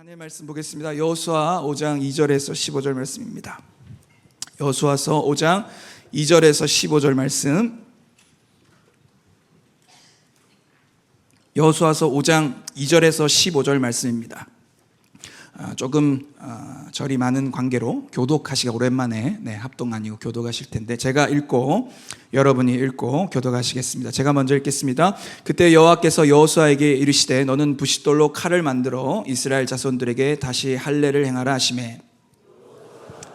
하나님의 말씀 보겠습니다. 여호수아 5장 2절에서 15절 말씀입니다. 여호수아서 5장 2절에서 15절 말씀. 여호수아서 5장 2절에서 15절 말씀입니다. 조금 절이 많은 관계로 교독하시기 오랜만에 합동 아니고 교독하실 텐데 제가 읽고 여러분이 읽고 교독하시겠습니다. 제가 먼저 읽겠습니다. 그때 여호와께서 여호수아에게 이르시되 너는 부싯돌로 칼을 만들어 이스라엘 자손들에게 다시 할례를 행하라 하시매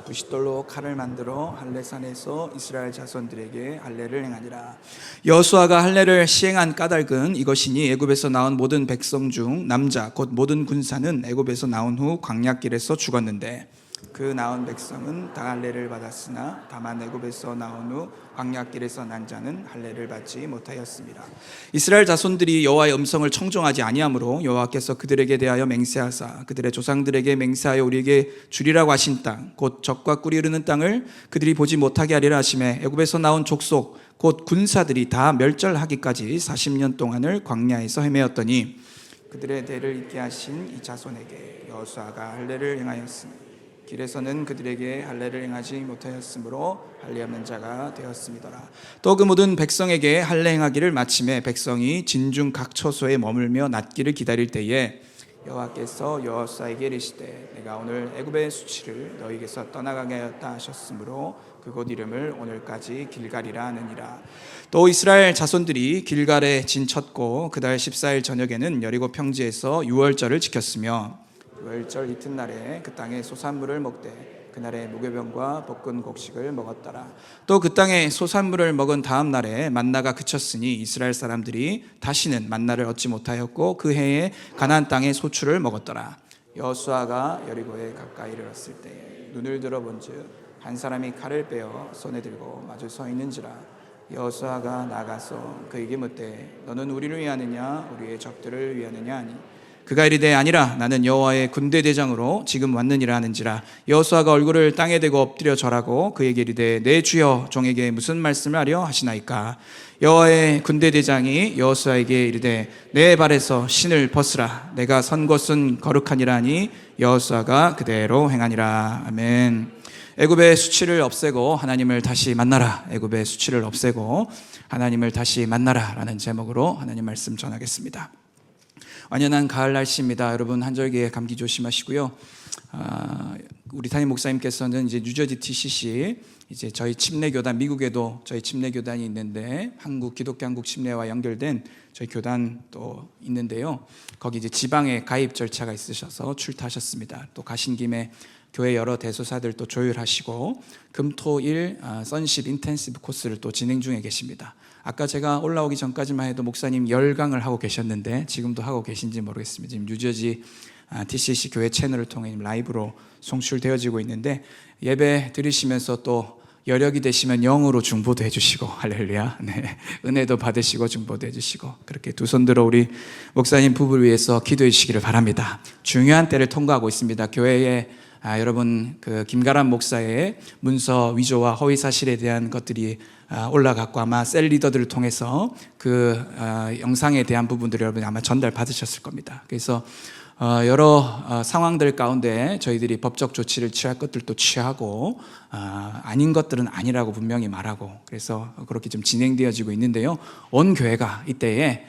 부싯돌로 칼을 만들어 할례산에서 이스라엘 자손들에게 할례를 행하니라. 여호수아가 할례를 시행한 까닭은 이것이니 애굽에서 나온 모든 백성 중 남자 곧 모든 군사는 애굽에서 나온 후 광야길에서 죽었는데 그 나온 백성은 다 할례를 받았으나 다만 애굽에서 나온 후 광야길에서 난 자는 할례를 받지 못하였습니다. 이스라엘 자손들이 여호와의 음성을 청종하지 아니하므로 여호와께서 그들에게 대하여 맹세하사 그들의 조상들에게 맹세하여 우리에게 주리라고 하신 땅 곧 젖과 꿀이 흐르는 땅을 그들이 보지 못하게 하리라 하시매 애굽에서 나온 족속 곧 군사들이 다 멸절하기까지 40년 동안을 광야에서 헤매었더니 그들의 대를 잇게 하신 이 자손에게 여호수아가 할례를 행하였으니 길에서는 그들에게 할례를 행하지 못하였으므로 할례 없는 자가 되었음이더라. 또 그 모든 백성에게 할례 행하기를 마침에 백성이 진중 각 처소에 머물며 낫기를 기다릴 때에 여호와께서 여호수아에게 이르시되 내가 오늘 애굽의 수치를 너희에게서 떠나가게 하였다 하셨으므로 그곳 이름을 오늘까지 길갈이라 하느니라. 또 이스라엘 자손들이 길갈에 진쳤고 그달 14일 저녁에는 여리고 평지에서 유월절을 지켰으며 유월절 이튿날에 그 땅에 소산물을 먹되 그날에 무교병과 볶은 곡식을 먹었더라. 또 그 땅에 소산물을 먹은 다음 날에 만나가 그쳤으니 이스라엘 사람들이 다시는 만나를 얻지 못하였고 그 해에 가나안 땅의 소출을 먹었더라. 여호수아가 여리고에 가까이 이르렀을 때에 눈을 들어본즉 한 사람이 칼을 빼어 손에 들고 마주 서 있는지라. 여호수아가 나가서 그에게 묻되 너는 우리를 위하느냐 우리의 적들을 위하느냐 하니 그가 이르되 아니라 나는 여호와의 군대 대장으로 지금 왔느니라 하는지라. 여호수아가 얼굴을 땅에 대고 엎드려 절하고 그에게 이르되 내 주여 종에게 무슨 말씀을 하려 하시나이까. 여호와의 군대 대장이 여호수아에게 이르되 내 발에서 신을 벗으라 내가 선 곳은 거룩하니라 하니 여호수아가 그대로 행하니라. 아멘. 애굽의 수치를 없애고 하나님을 다시 만나라. 애굽의 수치를 없애고 하나님을 다시 만나라 라는 제목으로 하나님 말씀 전하겠습니다. 완연한 가을 날씨입니다. 여러분 한절기에 감기 조심하시고요. 우리 담임 목사님께서는 이제 뉴저지 TCC 이제 저희 침례교단 미국에도 저희 침례교단이 있는데 한국 기독교 한국 침례와 연결된 저희 교단 또 있는데요. 거기 이제 지방에 가입 절차가 있으셔서 출타하셨습니다. 또 가신 김에 교회 여러 대소사들 또 조율하시고 금토일 선십 인텐시브 코스를 또 진행 중에 계십니다. 아까 제가 올라오기 전까지만 해도 목사님 10강을 하고 계셨는데 지금도 하고 계신지 모르겠습니다. 지금 뉴저지 TCC 교회 채널을 통해 라이브로 송출되어지고 있는데 예배 드리시면서 또 여력이 되시면 영으로 중보도 해주시고 할렐루야. 네. 은혜도 받으시고 중보도 해주시고 그렇게 두 손 들어 우리 목사님 부부를 위해서 기도해 주시기를 바랍니다. 중요한 때를 통과하고 있습니다. 교회에 여러분 그 김가람 목사의 문서 위조와 허위 사실에 대한 것들이 올라갔고 아마 셀 리더들을 통해서 그 영상에 대한 부분들을 여러분이 아마 전달 받으셨을 겁니다. 그래서 여러 상황들 가운데 저희들이 법적 조치를 취할 것들도 취하고 아닌 것들은 아니라고 분명히 말하고 그래서 그렇게 좀 진행되어지고 있는데요. 온 교회가 이때에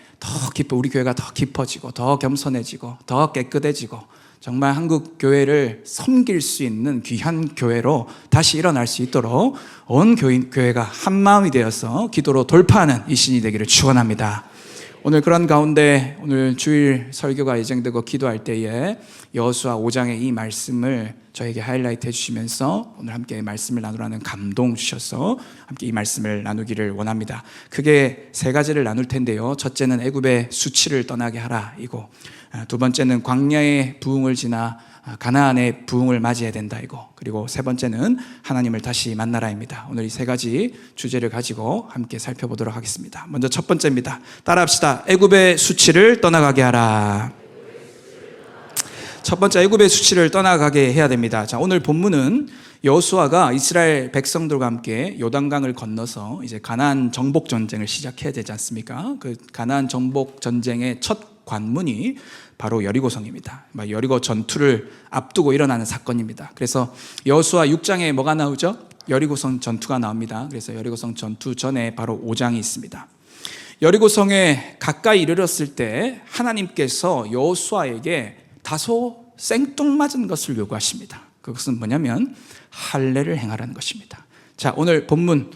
우리 교회가 더 깊어지고 더 겸손해지고 더 깨끗해지고 정말 한국 교회를 섬길 수 있는 귀한 교회로 다시 일어날 수 있도록 온 교회가 한 마음이 되어서 기도로 돌파하는 이 신이 되기를 축원합니다. 오늘 그런 가운데 오늘 주일 설교가 예정되고 기도할 때에 여호수아 5장의 이 말씀을 저에게 하이라이트 해주시면서 오늘 함께 말씀을 나누라는 감동 주셔서 함께 이 말씀을 나누기를 원합니다. 크게 세 가지를 나눌 텐데요. 첫째는 애굽의 수치를 떠나게 하라 이고 두 번째는 광야의 부흥을 지나 가나안의 부흥을 맞이해야 된다 이거 그리고 세 번째는 하나님을 다시 만나라입니다. 오늘 이 세 가지 주제를 가지고 함께 살펴보도록 하겠습니다. 먼저 첫 번째입니다. 따라합시다. 애굽의 수치를 떠나가게 하라. 첫 번째 애굽의 수치를 떠나가게 해야 됩니다. 자, 오늘 본문은 여호수아가 이스라엘 백성들과 함께 요단강을 건너서 이제 가나안 정복 전쟁을 시작해야 되지 않습니까? 그 가나안 정복 전쟁의 첫 관문이 바로 여리고성입니다. 여리고 전투를 앞두고 일어나는 사건입니다. 그래서 여호수아 6장에 뭐가 나오죠? 여리고성 전투가 나옵니다. 그래서 여리고성 전투 전에 바로 5장이 있습니다. 여리고성에 가까이 이르렀을 때 하나님께서 여호수아에게 다소 생뚱맞은 것을 요구하십니다. 그것은 뭐냐면 할례를 행하라는 것입니다. 자, 오늘 본문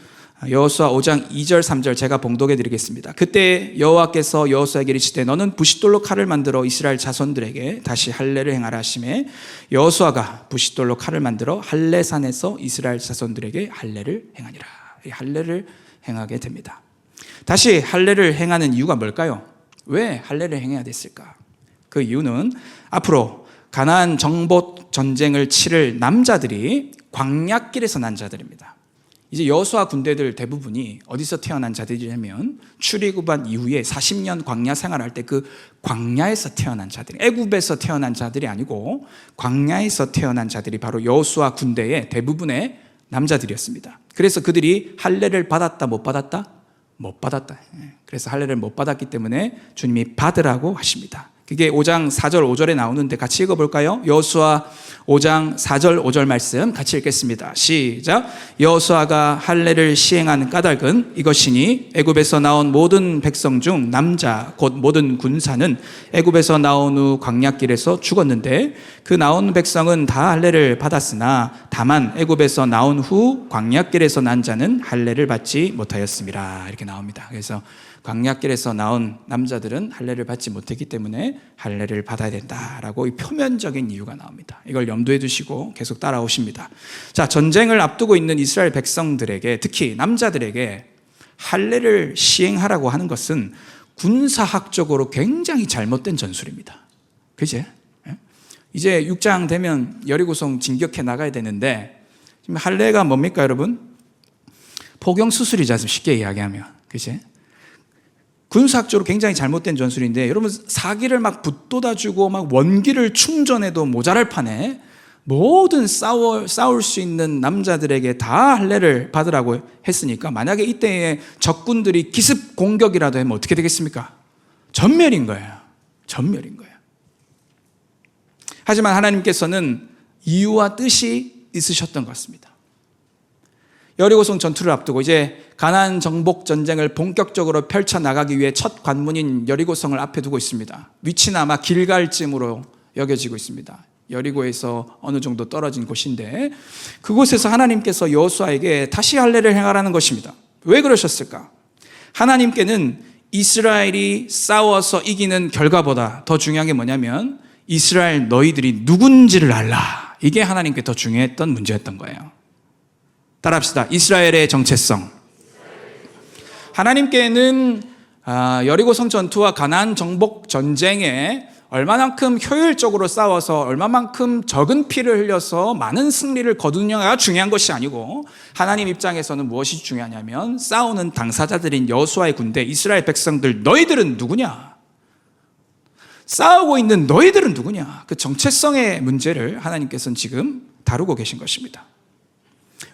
여호수아 5장 2절 3절 제가 봉독해 드리겠습니다. 그때 여호와께서 여호수아에게 이르시되 너는 부싯돌로 칼을 만들어 이스라엘 자손들에게 다시 할례를 행하라 하시매 여호수아가 부싯돌로 칼을 만들어 할례산에서 이스라엘 자손들에게 할례를 행하니라. 이 할례를 행하게 됩니다. 다시 할례를 행하는 이유가 뭘까요? 왜 할례를 행해야 됐을까? 그 이유는 앞으로 가나안 정복 전쟁을 치를 남자들이 광야길에서 난 자들입니다. 이제 여호수아 군대들 대부분이 어디서 태어난 자들이냐면 출애굽한 이후에 40년 광야 생활할 때 그 광야에서 태어난 자들, 애굽에서 태어난 자들이 아니고 광야에서 태어난 자들이 바로 여호수아 군대의 대부분의 남자들이었습니다. 그래서 그들이 할례를 받았다 못 받았다? 못 받았다. 그래서 할례를 못 받았기 때문에 주님이 받으라고 하십니다. 그게 5장 4절 5절에 나오는데 같이 읽어볼까요? 여호수아 5장 4절 5절 말씀 같이 읽겠습니다. 시작. 여호수아가 할례를 시행하는 까닭은 이것이니 애굽에서 나온 모든 백성 중 남자 곧 모든 군사는 애굽에서 나온 후 광야길에서 죽었는데 그 나온 백성은 다 할례를 받았으나 다만 애굽에서 나온 후 광야길에서 난 자는 할례를 받지 못하였습니다. 이렇게 나옵니다. 그래서 광야길에서 나온 남자들은 할례를 받지 못했기 때문에 할례를 받아야 된다라고 이 표면적인 이유가 나옵니다. 이걸 염두에 두시고 계속 따라오십니다. 자, 전쟁을 앞두고 있는 이스라엘 백성들에게 특히 남자들에게 할례를 시행하라고 하는 것은 군사학적으로 굉장히 잘못된 전술입니다. 그치? 이제 6장 되면 여리고성 진격해 나가야 되는데 지금 할례가 뭡니까 여러분? 포경수술이지 쉽게 이야기하면. 그치? 군사학적으로 굉장히 잘못된 전술인데 여러분 사기를 막 붙돋아주고 막 원기를 충전해도 모자랄 판에 모든 싸울 수 있는 남자들에게 다 할례를 받으라고 했으니까 만약에 이때에 적군들이 기습 공격이라도 하면 어떻게 되겠습니까? 전멸인 거예요. 전멸인 거예요. 하지만 하나님께서는 이유와 뜻이 있으셨던 것 같습니다. 여리고성 전투를 앞두고 이제 가나안 정복 전쟁을 본격적으로 펼쳐나가기 위해 첫 관문인 여리고성을 앞에 두고 있습니다. 위치는 아마 길갈쯤으로 여겨지고 있습니다. 여리고에서 어느 정도 떨어진 곳인데 그곳에서 하나님께서 여호수아에게 다시 할례를 행하라는 것입니다. 왜 그러셨을까? 하나님께는 이스라엘이 싸워서 이기는 결과보다 더 중요한 게 뭐냐면 이스라엘 너희들이 누군지를 알라. 이게 하나님께 더 중요했던 문제였던 거예요. 따라합시다. 이스라엘의 정체성. 하나님께는 여리고성 전투와 가나안 정복 전쟁에 얼마만큼 효율적으로 싸워서 얼마만큼 적은 피를 흘려서 많은 승리를 거두느냐가 중요한 것이 아니고 하나님 입장에서는 무엇이 중요하냐면 싸우는 당사자들인 여호수아의 군대 이스라엘 백성들 너희들은 누구냐? 싸우고 있는 너희들은 누구냐? 그 정체성의 문제를 하나님께서는 지금 다루고 계신 것입니다.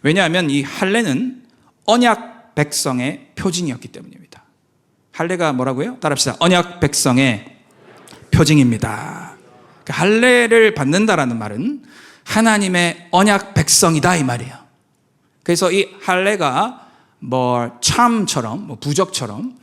왜냐하면 이 할례는 언약 백성의 표징이었기 때문입니다. 할례가 뭐라고요? 따라합시다. 언약 백성의 표징입니다. 할례를 받는다라는 말은 하나님의 언약 백성이다 이 말이에요. 그래서 이 할례가 참처럼 부적처럼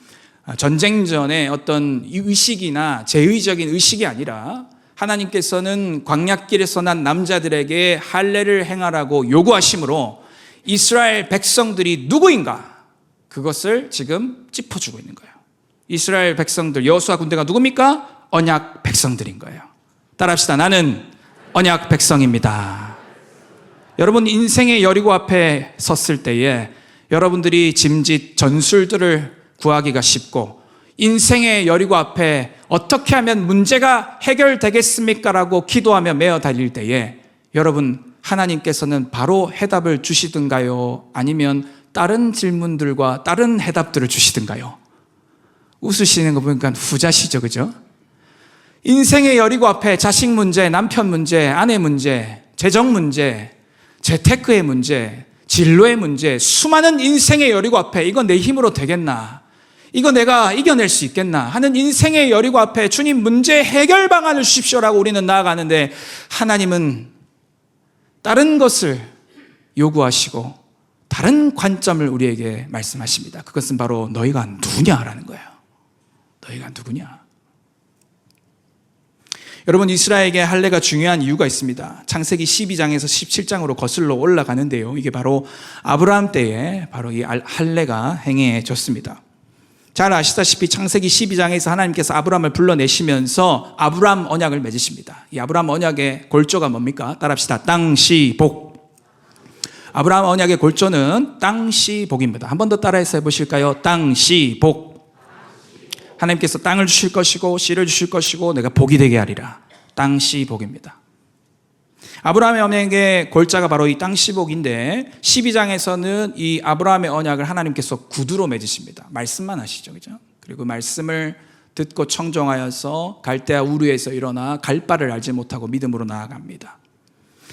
전쟁 전에 어떤 의식이나 제의적인 의식이 아니라 하나님께서는 광야길에서 난 남자들에게 할례를 행하라고 요구하심으로 이스라엘 백성들이 누구인가? 그것을 지금 짚어주고 있는 거예요. 이스라엘 백성들, 여호수아 군대가 누굽니까? 언약 백성들인 거예요. 따라합시다. 나는 언약 백성입니다. 여러분 인생의 여리고 앞에 섰을 때에 여러분들이 짐짓 전술들을 구하기가 쉽고 인생의 여리고 앞에 어떻게 하면 문제가 해결되겠습니까? 라고 기도하며 매어 달릴 때에 여러분 하나님께서는 바로 해답을 주시든가요? 아니면 다른 질문들과 다른 해답들을 주시든가요? 웃으시는 거 보니까 후자시죠, 그죠? 인생의 여리고 앞에 자식 문제, 남편 문제, 아내 문제, 재정 문제, 재테크의 문제, 진로의 문제, 수많은 인생의 여리고 앞에 이건 내 힘으로 되겠나? 이거 내가 이겨낼 수 있겠나 하는 인생의 여리고 앞에 주님 문제 해결 방안을 주십시오라고 우리는 나아가는데 하나님은 다른 것을 요구하시고 다른 관점을 우리에게 말씀하십니다. 그것은 바로 너희가 누구냐라는 거예요. 너희가 누구냐. 여러분, 이스라엘에게 할례가 중요한 이유가 있습니다. 창세기 12장에서 17장으로 거슬러 올라가는데요. 이게 바로 아브라함 때에 바로 이 할례가 행해졌습니다. 잘 아시다시피 창세기 12장에서 하나님께서 아브라함을 불러내시면서 아브라함 언약을 맺으십니다. 이 아브라함 언약의 골조가 뭡니까? 따라합시다. 땅, 시, 복. 아브라함 언약의 골조는 땅, 시, 복입니다. 한 번 더 따라해서 해보실까요? 땅, 시, 복. 하나님께서 땅을 주실 것이고 씨를 주실 것이고 내가 복이 되게 하리라. 땅, 시, 복입니다. 아브라함의 언약의 골자가 바로 이 땅, 시, 복인데 12장에서는 이 아브라함의 언약을 하나님께서 구두로 맺으십니다. 말씀만 하시죠, 그죠? 그리고 말씀을 듣고 청종하여서 갈대아 우르에서 일어나 갈 바를 알지 못하고 믿음으로 나아갑니다.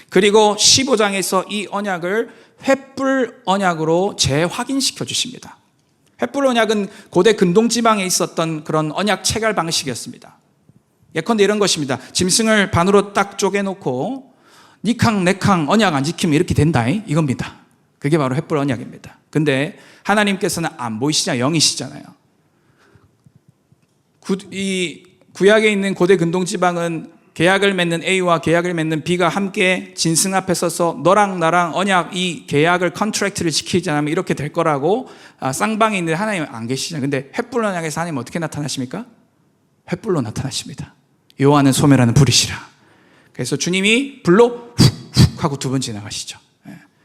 그리고 15장에서 이 언약을 횃불 언약으로 재확인시켜 주십니다. 횃불 언약은 고대 근동지방에 있었던 그런 언약 체결 방식이었습니다. 예컨대 이런 것입니다. 짐승을 반으로 딱 쪼개놓고 니캉 내캉 언약 안 지키면 이렇게 된다 이겁니다. 그게 바로 횃불 언약입니다. 근데 하나님께서는 안 보이시잖아요. 영이시잖아요. 이 구약에 있는 고대 근동지방은 계약을 맺는 A와 계약을 맺는 B가 함께 진승 앞에 서서 너랑 나랑 언약 이 계약을 컨트랙트를 지키지 않으면 이렇게 될 거라고 쌍방에 있는 하나님은 안 계시잖아요. 근데 횃불 언약에서 하나님 어떻게 나타나십니까? 횃불로 나타나십니다. 여호와는 소멸하는 불이시라. 그래서 주님이 불로 훅훅 하고 두 번 지나가시죠.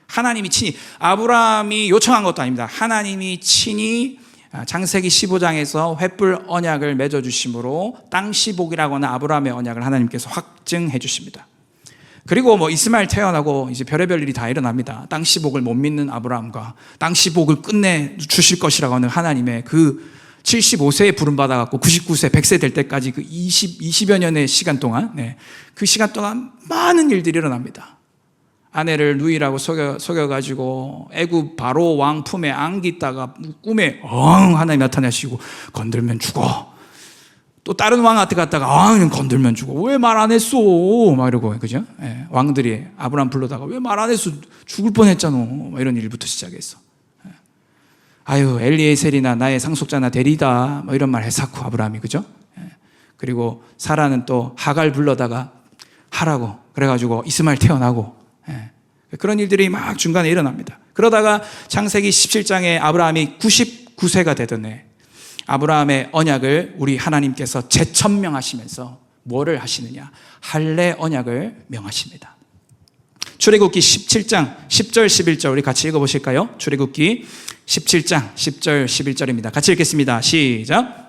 하나님이 친히, 아브라함이 요청한 것도 아닙니다. 하나님이 친히 창세기 15장에서 횃불 언약을 맺어주심으로 땅시복이라고 하는 아브라함의 언약을 하나님께서 확증해 주십니다. 그리고 이스마엘 태어나고 이제 별의별 일이 다 일어납니다. 땅시복을 못 믿는 아브라함과 땅시복을 끝내 주실 것이라고 하는 하나님의 그 75세에 부름받아갖고 99세, 100세 될 때까지 그 20여 년의 시간 동안, 그 시간 동안 많은 일들이 일어납니다. 아내를 누이라고 속여가지고 애굽 바로 왕 품에 안기다가 꿈에 하나님 나타나시고 건들면 죽어. 또 다른 왕한테 갔다가 건들면 죽어. 왜 말 안 했어? 막 이러고, 그죠? 왕들이 아브라함 불러다가 왜 말 안 했어? 죽을 뻔했잖아. 이런 일부터 시작했어. 아유, 엘리에셀이나 나의 상속자나 데리다. 이런 말 해사쿠 아브라함이, 그죠? 그리고 사라는 또 하갈 불러다가 하라고 그래가지고 이스마엘 태어나고. 그런 일들이 막 중간에 일어납니다. 그러다가 창세기 17장에 아브라함이 99세가 되던 해 아브라함의 언약을 우리 하나님께서 재천명하시면서 뭐를 하시느냐? 할례 언약을 명하십니다. 출애굽기 17장 10절 11절 우리 같이 읽어보실까요? 출애굽기 17장 10절 11절입니다. 같이 읽겠습니다. 시작.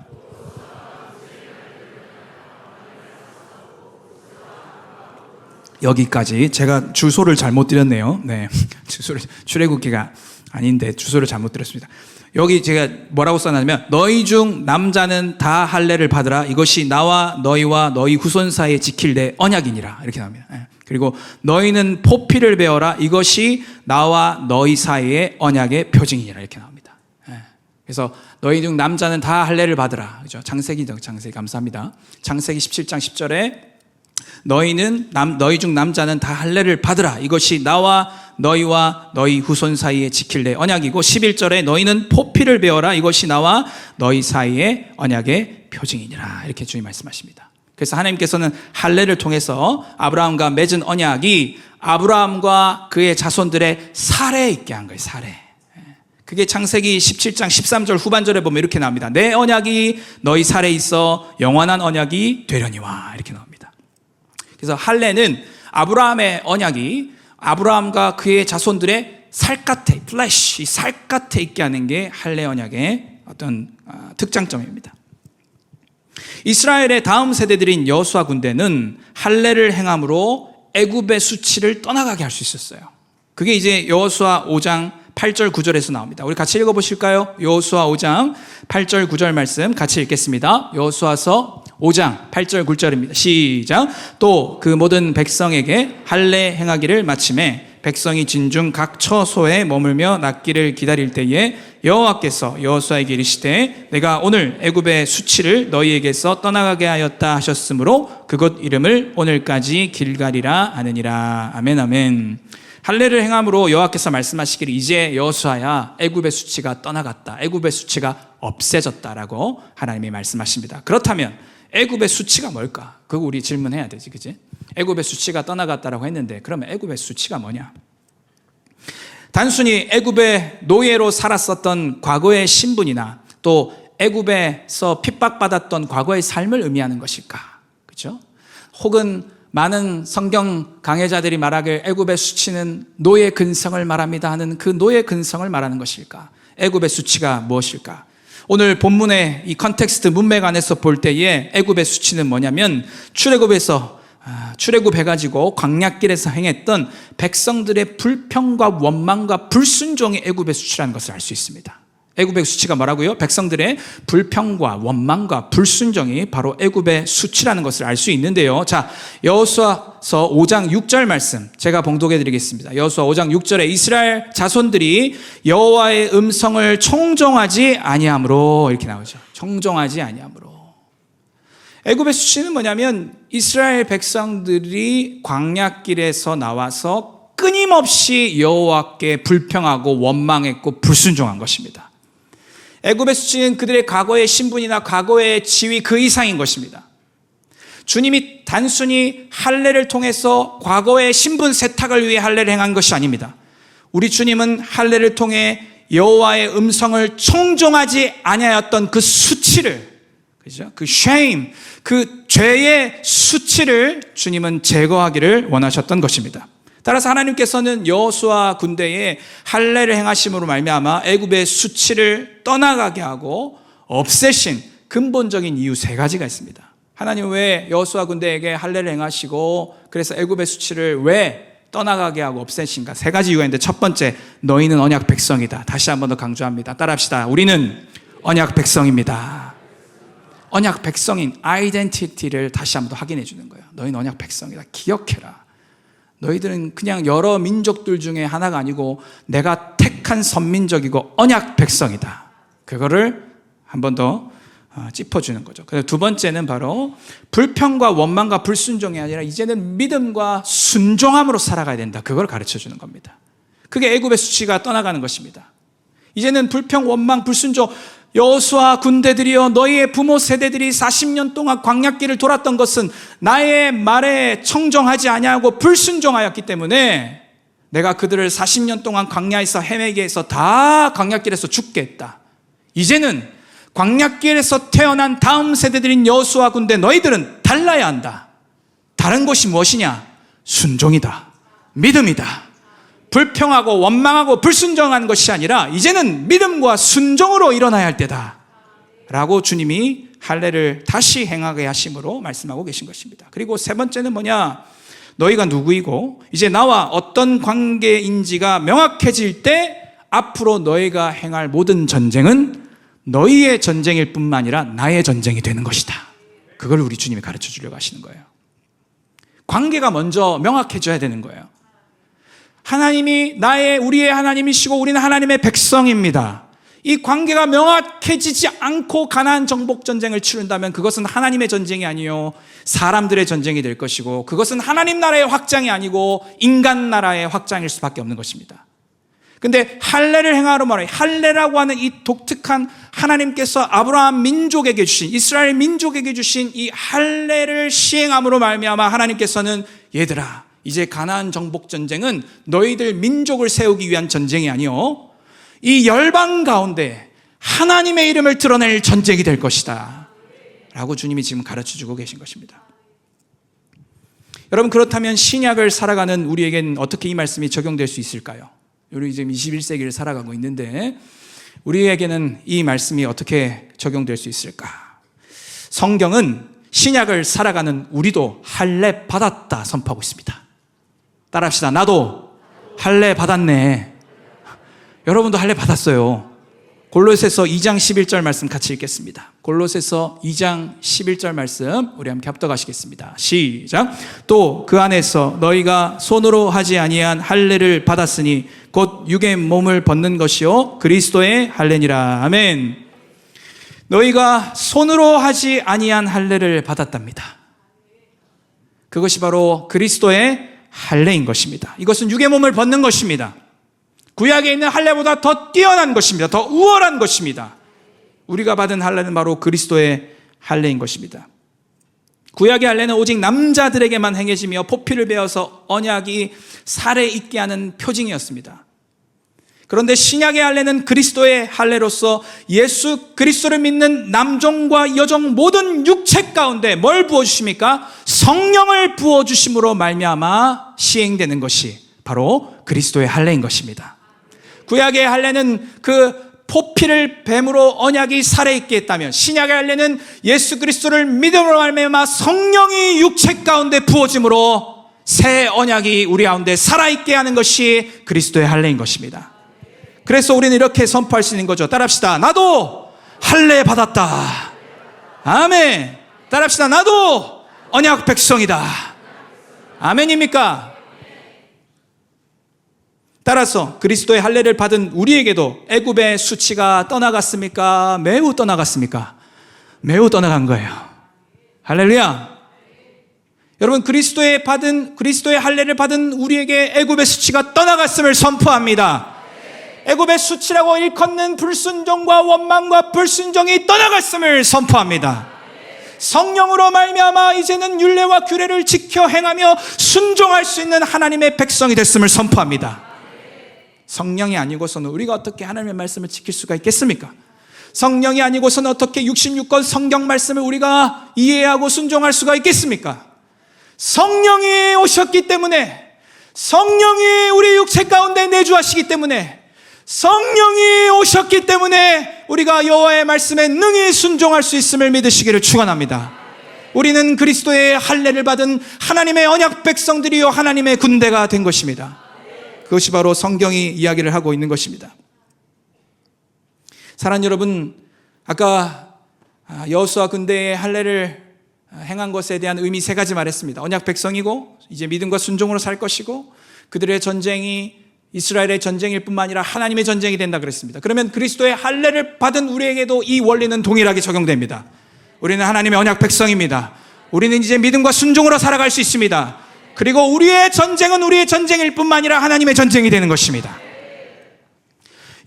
여기까지. 제가 주소를 잘못 드렸네요. 주소를, 출애굽기가 아닌데 주소를 잘못 드렸습니다. 여기 제가 뭐라고 써놨냐면 너희 중 남자는 다 할례를 받으라. 이것이 나와 너희와 너희 후손 사이에 지킬 내 언약이니라. 이렇게 나옵니다. 그리고 너희는 포피를 베어라. 이것이 나와 너희 사이의 언약의 표징이니라. 이렇게 나옵니다. 그래서 너희 중 남자는 다 할례를 받으라. 그죠? 창세기 감사합니다. 창세기 17장 10절에 너희 중 남자는 다 할례를 받으라. 이것이 나와 너희와 너희 후손 사이에 지킬 내 언약이고 11절에 너희는 포피를 베어라. 이것이 나와 너희 사이의 언약의 표징이니라. 이렇게 주님 말씀하십니다. 그래서 하나님께서는 할례를 통해서 아브라함과 맺은 언약이 아브라함과 그의 자손들의 살에 있게 한 거예요. 살에. 그게 창세기 17장 13절 후반절에 보면 이렇게 나옵니다. 내 언약이 너희 살에 있어 영원한 언약이 되려니와. 이렇게 나옵니다. 그래서 할례는 아브라함의 언약이 아브라함과 그의 자손들의 살갗에, 플래시, 살갗에 있게 하는 게 할례 언약의 어떤 특장점입니다. 이스라엘의 다음 세대들인 여호수아 군대는 할례를 행함으로 애굽의 수치를 떠나가게 할 수 있었어요. 그게 이제 여호수아 5장 8절 9절에서 나옵니다. 우리 같이 읽어보실까요? 여호수아 5장 8절 9절 말씀 같이 읽겠습니다. 여호수아서 5장 8절 9절입니다. 시작. 또 그 모든 백성에게 할례 행하기를 마침에 백성이 진중 각 처소에 머물며 낫기를 기다릴 때에 여호와께서 여호수아에게 이르시되 내가 오늘 애굽의 수치를 너희에게서 떠나가게 하였다 하셨으므로 그곳 이름을 오늘까지 길갈이라 하느니라. 아멘 아멘. 할례를 행함으로 여호와께서 말씀하시기를 이제 여호수아야 애굽의 수치가 떠나갔다, 애굽의 수치가 없애졌다라고 하나님이 말씀하십니다. 그렇다면 애굽의 수치가 뭘까? 그거 우리 질문해야 되지, 그지? 애굽의 수치가 떠나갔다라고 했는데 그러면 애굽의 수치가 뭐냐? 단순히 애굽의 노예로 살았었던 과거의 신분이나 또 애굽에서 핍박받았던 과거의 삶을 의미하는 것일까? 그렇죠? 혹은 많은 성경 강해자들이 말하길 애굽의 수치는 노예 근성을 말합니다 하는 그 노예 근성을 말하는 것일까? 애굽의 수치가 무엇일까? 오늘 본문의 이 컨텍스트 문맥 안에서 볼 때에 애굽의 수치는 뭐냐면 출애굽해가지고 광야길에서 행했던 백성들의 불평과 원망과 불순종이 애굽의 수치라는 것을 알 수 있습니다. 애굽의 수치가 뭐라고요? 백성들의 불평과 원망과 불순종이 바로 애굽의 수치라는 것을 알 수 있는데요. 자, 여호수아서 5장 6절 말씀 제가 봉독해 드리겠습니다. 여호수아 5장 6절에 이스라엘 자손들이 여호와의 음성을 청종하지 아니함으로 이렇게 나오죠. 청종하지 아니함으로. 애굽의 수치는 뭐냐면 이스라엘 백성들이 광야길에서 나와서 끊임없이 여호와께 불평하고 원망했고 불순종한 것입니다. 애굽의 수치는 그들의 과거의 신분이나 과거의 지위 그 이상인 것입니다. 주님이 단순히 할례를 통해서 과거의 신분 세탁을 위해 할례를 행한 것이 아닙니다. 우리 주님은 할례를 통해 여호와의 음성을 청종하지 아니하였던 그 수치를, 그죠? 그 shame, 그 죄의 수치를 주님은 제거하기를 원하셨던 것입니다. 따라서 하나님께서는 여호수아 군대에 할례를 행하심으로 말미암아 애굽의 수치를 떠나가게 하고 없애신 근본적인 이유 세 가지가 있습니다. 하나님은 왜 여호수아 군대에게 할례를 행하시고 그래서 애굽의 수치를 왜 떠나가게 하고 없애신가? 세 가지 이유가 있는데 첫 번째, 너희는 언약 백성이다. 다시 한 번 더 강조합니다. 따라합시다. 우리는 언약 백성입니다. 언약 백성인 아이덴티티를 다시 한 번 더 확인해 주는 거예요. 너희는 언약 백성이다. 기억해라. 너희들은 그냥 여러 민족들 중에 하나가 아니고 내가 택한 선민족이고 언약 백성이다. 그거를 한 번 더 짚어주는 거죠. 그래서 두 번째는 바로 불평과 원망과 불순종이 아니라 이제는 믿음과 순종함으로 살아가야 된다. 그걸 가르쳐주는 겁니다. 그게 애굽의 수치가 떠나가는 것입니다. 이제는 불평, 원망, 불순종, 여호수아 군대들이여 너희의 부모 세대들이 40년 동안 광야길을 돌았던 것은 나의 말에 청정하지 아니하고 불순종하였기 때문에 내가 그들을 40년 동안 광야에서 헤매게 해서 다 광야길에서 죽게 했다. 이제는 광야길에서 태어난 다음 세대들인 여호수아 군대 너희들은 달라야 한다. 다른 것이 무엇이냐? 순종이다. 믿음이다. 불평하고 원망하고 불순종하는 것이 아니라 이제는 믿음과 순종으로 일어나야 할 때다 라고 주님이 할례를 다시 행하게 하심으로 말씀하고 계신 것입니다. 그리고 세 번째는 뭐냐? 너희가 누구이고 이제 나와 어떤 관계인지가 명확해질 때 앞으로 너희가 행할 모든 전쟁은 너희의 전쟁일 뿐만 아니라 나의 전쟁이 되는 것이다. 그걸 우리 주님이 가르쳐 주려고 하시는 거예요. 관계가 먼저 명확해져야 되는 거예요. 하나님이 우리의 하나님이시고 우리는 하나님의 백성입니다. 이 관계가 명확해지지 않고 가나안 정복 전쟁을 치른다면 그것은 하나님의 전쟁이 아니요 사람들의 전쟁이 될 것이고 그것은 하나님 나라의 확장이 아니고 인간 나라의 확장일 수밖에 없는 것입니다. 근데 할례를 행하러 말해 할례라고 하는 이 독특한 하나님께서 아브라함 민족에게 주신 이스라엘 민족에게 주신 이 할례를 시행함으로 말미암아 하나님께서는 얘들아 이제 가나안 정복 전쟁은 너희들 민족을 세우기 위한 전쟁이 아니요 이 열방 가운데 하나님의 이름을 드러낼 전쟁이 될 것이다 라고 주님이 지금 가르쳐주고 계신 것입니다. 여러분 그렇다면 신약을 살아가는 우리에겐 어떻게 이 말씀이 적용될 수 있을까요? 우리 지금 21세기를 살아가고 있는데 우리에게는 이 말씀이 어떻게 적용될 수 있을까? 성경은 신약을 살아가는 우리도 할례 받았다 선포하고 있습니다. 따라합시다. 나도 할례 받았네. 여러분도 할례 받았어요. 골로새서 2장 11절 말씀 같이 읽겠습니다. 골로새서 2장 11절 말씀 우리 함께 합독하시겠습니다. 시작. 또 그 안에서 너희가 손으로 하지 아니한 할례를 받았으니 곧 육의 몸을 벗는 것이요 그리스도의 할례니라. 아멘. 너희가 손으로 하지 아니한 할례를 받았답니다. 그것이 바로 그리스도의 할례인 것입니다. 이것은 육의 몸을 벗는 것입니다. 구약에 있는 할례보다 더 뛰어난 것입니다. 더 우월한 것입니다. 우리가 받은 할례는 바로 그리스도의 할례인 것입니다. 구약의 할례는 오직 남자들에게만 행해지며 포피를 베어서 언약이 살에 있게 하는 표징이었습니다. 그런데 신약의 할례는 그리스도의 할례로서 예수 그리스도를 믿는 남종과 여종 모든 육체 가운데 뭘 부어주십니까? 성령을 부어주심으로 말미암아 시행되는 것이 바로 그리스도의 할례인 것입니다. 구약의 할례는 그 포피를 뱀으로 언약이 살에 있게 했다면, 신약의 할례는 예수 그리스도를 믿음으로 말미암아 성령이 육체 가운데 부어짐으로 새 언약이 우리 가운데 살아있게 하는 것이 그리스도의 할례인 것입니다. 그래서 우리는 이렇게 선포할 수 있는 거죠. 따라합시다. 나도 할례 받았다. 아멘. 따라합시다. 나도 언약 백성이다. 아멘입니까? 따라서 그리스도의 할례를 받은 우리에게도 애굽의 수치가 떠나갔습니까? 매우 떠나갔습니까? 매우 떠나간 거예요. 할렐루야. 여러분, 그리스도의 할례를 받은 우리에게 애굽의 수치가 떠나갔음을 선포합니다. 애굽의 수치라고 일컫는 불순종과 원망과 불순종이 떠나갔음을 선포합니다. 성령으로 말미암아 이제는 율례와 규례를 지켜 행하며 순종할 수 있는 하나님의 백성이 됐음을 선포합니다. 성령이 아니고서는 우리가 어떻게 하나님의 말씀을 지킬 수가 있겠습니까? 성령이 아니고서는 어떻게 66권 성경 말씀을 우리가 이해하고 순종할 수가 있겠습니까? 성령이 오셨기 때문에, 성령이 우리 육체 가운데 내주하시기 때문에, 성령이 오셨기 때문에 우리가 여호와의 말씀에 능히 순종할 수 있음을 믿으시기를 축원합니다. 우리는 그리스도의 할례를 받은 하나님의 언약 백성들이요 하나님의 군대가 된 것입니다. 그것이 바로 성경이 이야기를 하고 있는 것입니다. 사랑하는 여러분, 아까 여호수아 군대의 할례를 행한 것에 대한 의미 세 가지 말했습니다. 언약 백성이고 이제 믿음과 순종으로 살 것이고 그들의 전쟁이 이스라엘의 전쟁일 뿐만 아니라 하나님의 전쟁이 된다 그랬습니다. 그러면 그리스도의 할례를 받은 우리에게도 이 원리는 동일하게 적용됩니다. 우리는 하나님의 언약 백성입니다. 우리는 이제 믿음과 순종으로 살아갈 수 있습니다. 그리고 우리의 전쟁은 우리의 전쟁일 뿐만 아니라 하나님의 전쟁이 되는 것입니다.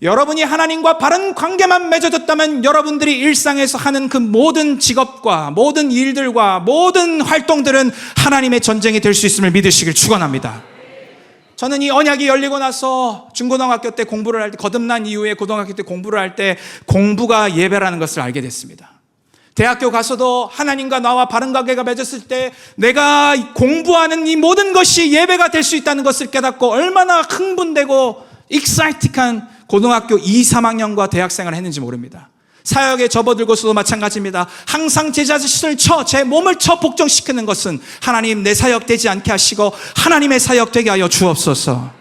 여러분이 하나님과 바른 관계만 맺어졌다면 여러분들이 일상에서 하는 그 모든 직업과 모든 일들과 모든 활동들은 하나님의 전쟁이 될 수 있음을 믿으시길 축원합니다. 저는 이 언약이 열리고 나서 중고등학교 때 공부를 할 때, 거듭난 이후에 고등학교 때 공부를 할 때 공부가 예배라는 것을 알게 됐습니다. 대학교 가서도 하나님과 나와 바른 관계가 맺었을 때 내가 공부하는 이 모든 것이 예배가 될 수 있다는 것을 깨닫고 얼마나 흥분되고 익사이틱한 고등학교 2, 3학년과 대학생활을 했는지 모릅니다. 사역에 접어들고서도 마찬가지입니다. 항상 제 자신을 제 몸을 복종시키는 것은 하나님 내 사역 되지 않게 하시고 하나님의 사역 되게 하여 주옵소서.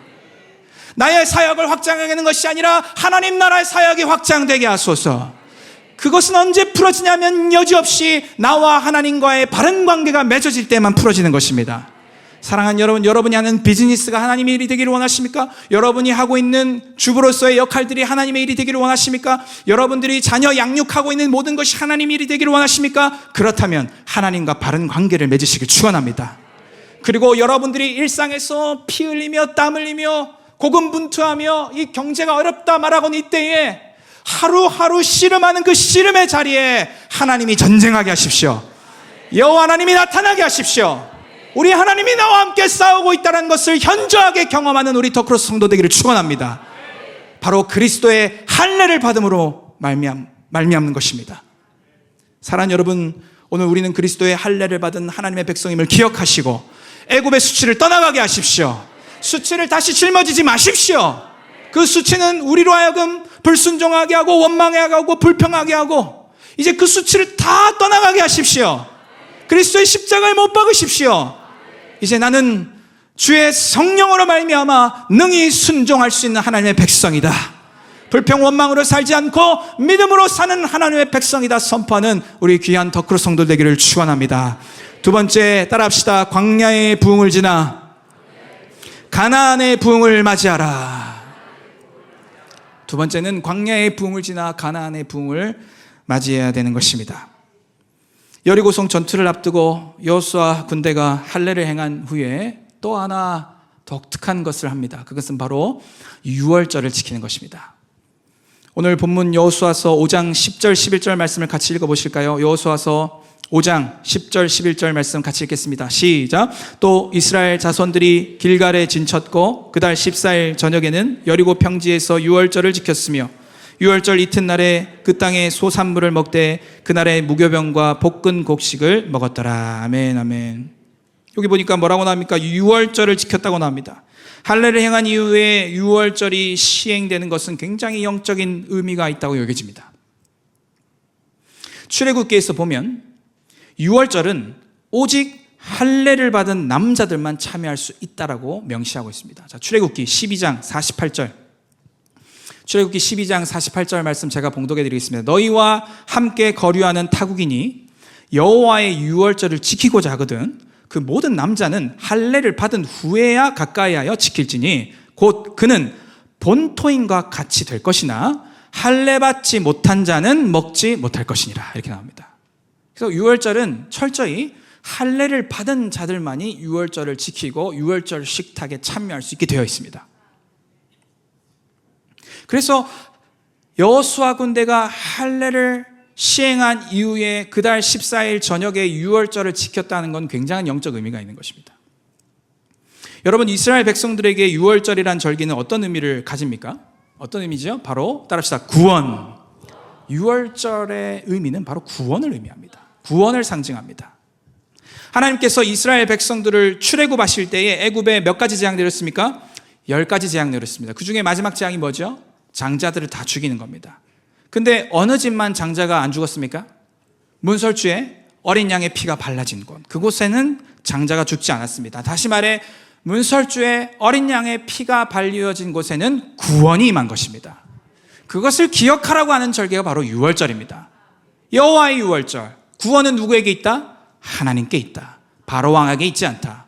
나의 사역을 확장하는 것이 아니라 하나님 나라의 사역이 확장되게 하소서. 그것은 언제 풀어지냐면 여지없이 나와 하나님과의 바른 관계가 맺어질 때만 풀어지는 것입니다. 사랑하는 여러분, 여러분이 하는 비즈니스가 하나님의 일이 되기를 원하십니까? 여러분이 하고 있는 주부로서의 역할들이 하나님의 일이 되기를 원하십니까? 여러분들이 자녀 양육하고 있는 모든 것이 하나님의 일이 되기를 원하십니까? 그렇다면 하나님과 바른 관계를 맺으시길 축원합니다. 그리고 여러분들이 일상에서 피 흘리며 땀 흘리며 고군분투하며 이 경제가 어렵다 말하고는 이때에 하루하루 씨름하는 그 씨름의 자리에 하나님이 전쟁하게 하십시오. 여호와 하나님이 나타나게 하십시오. 우리 하나님이 나와 함께 싸우고 있다는 것을 현저하게 경험하는 우리 더크로스 성도 되기를 축원합니다. 바로 그리스도의 할례를 받음으로 말미암는 것입니다. 사랑하는 여러분, 오늘 우리는 그리스도의 할례를 받은 하나님의 백성임을 기억하시고 애굽의 수치를 떠나가게 하십시오. 수치를 다시 짊어지지 마십시오. 그 수치는 우리로 하여금 불순종하게 하고 원망하게 하고 불평하게 하고 이제 그 수치를 다 떠나가게 하십시오. 그리스도의 십자가에 못 박으십시오. 이제 나는 주의 성령으로 말미암아 능히 순종할 수 있는 하나님의 백성이다. 불평 원망으로 살지 않고 믿음으로 사는 하나님의 백성이다 선포하는 우리 귀한 덕크로 성도 되기를 축원합니다. 두 번째 따라합시다. 광야의 부흥을 지나 가나안의 부흥을 맞이하라. 두 번째는 광야의 부흥을 지나 가나안의 부흥을 맞이해야 되는 것입니다. 여리고성 전투를 앞두고 여호수아 군대가 할례를 행한 후에 또 하나 독특한 것을 합니다. 그것은 바로 유월절을 지키는 것입니다. 오늘 본문 여호수아서 5장 10절 11절 말씀을 같이 읽어보실까요? 여호수아서 5장 10절 11절 말씀 같이 읽겠습니다. 시작. 또 이스라엘 자손들이 길갈에 진쳤고 그달 14일 저녁에는 여리고 평지에서 유월절을 지켰으며 유월절 이튿날에 그 땅의 소산물을 먹되 그날의 무교병과 볶은 곡식을 먹었더라. 아멘 아멘. 여기 보니까 뭐라고 나옵니까? 유월절을 지켰다고 나옵니다. 할례를 행한 이후에 유월절이 시행되는 것은 굉장히 영적인 의미가 있다고 여겨집니다. 출애굽기에서 보면 유월절은 오직 할례를 받은 남자들만 참여할 수 있다라고 명시하고 있습니다. 자, 출애굽기 12장 48절. 출애굽기 12장 48절 말씀 제가 봉독해 드리겠습니다. 너희와 함께 거류하는 타국인이 여호와의 유월절을 지키고자 하거든 그 모든 남자는 할례를 받은 후에야 가까이하여 지킬지니 곧 그는 본토인과 같이 될 것이나 할례 받지 못한 자는 먹지 못할 것이니라. 이렇게 나옵니다. 그래서 유월절은 철저히 할례를 받은 자들만이 유월절을 지키고 유월절 식탁에 참여할 수 있게 되어 있습니다. 그래서 여호수아 군대가 할례를 시행한 이후에 그달 14일 저녁에 유월절을 지켰다는 건 굉장한 영적 의미가 있는 것입니다. 여러분, 이스라엘 백성들에게 유월절이란 절기는 어떤 의미를 가집니까? 어떤 의미죠? 바로 따라합시다. 구원. 유월절의 의미는 바로 구원을 의미합니다. 구원을 상징합니다. 하나님께서 이스라엘 백성들을 출애굽하실 때에 애굽에 몇 가지 재앙 내렸습니까? 10가지 재앙 내렸습니다. 그 중에 마지막 재앙이 뭐죠? 장자들을 다 죽이는 겁니다. 근데 어느 집만 장자가 안 죽었습니까? 문설주에 어린 양의 피가 발라진 곳, 그곳에는 장자가 죽지 않았습니다. 다시 말해 문설주에 어린 양의 피가 발리어진 곳에는 구원이 임한 것입니다. 그것을 기억하라고 하는 절기가 바로 유월절입니다. 여호와의 유월절. 구원은 누구에게 있다? 하나님께 있다. 바로 왕에게 있지 않다.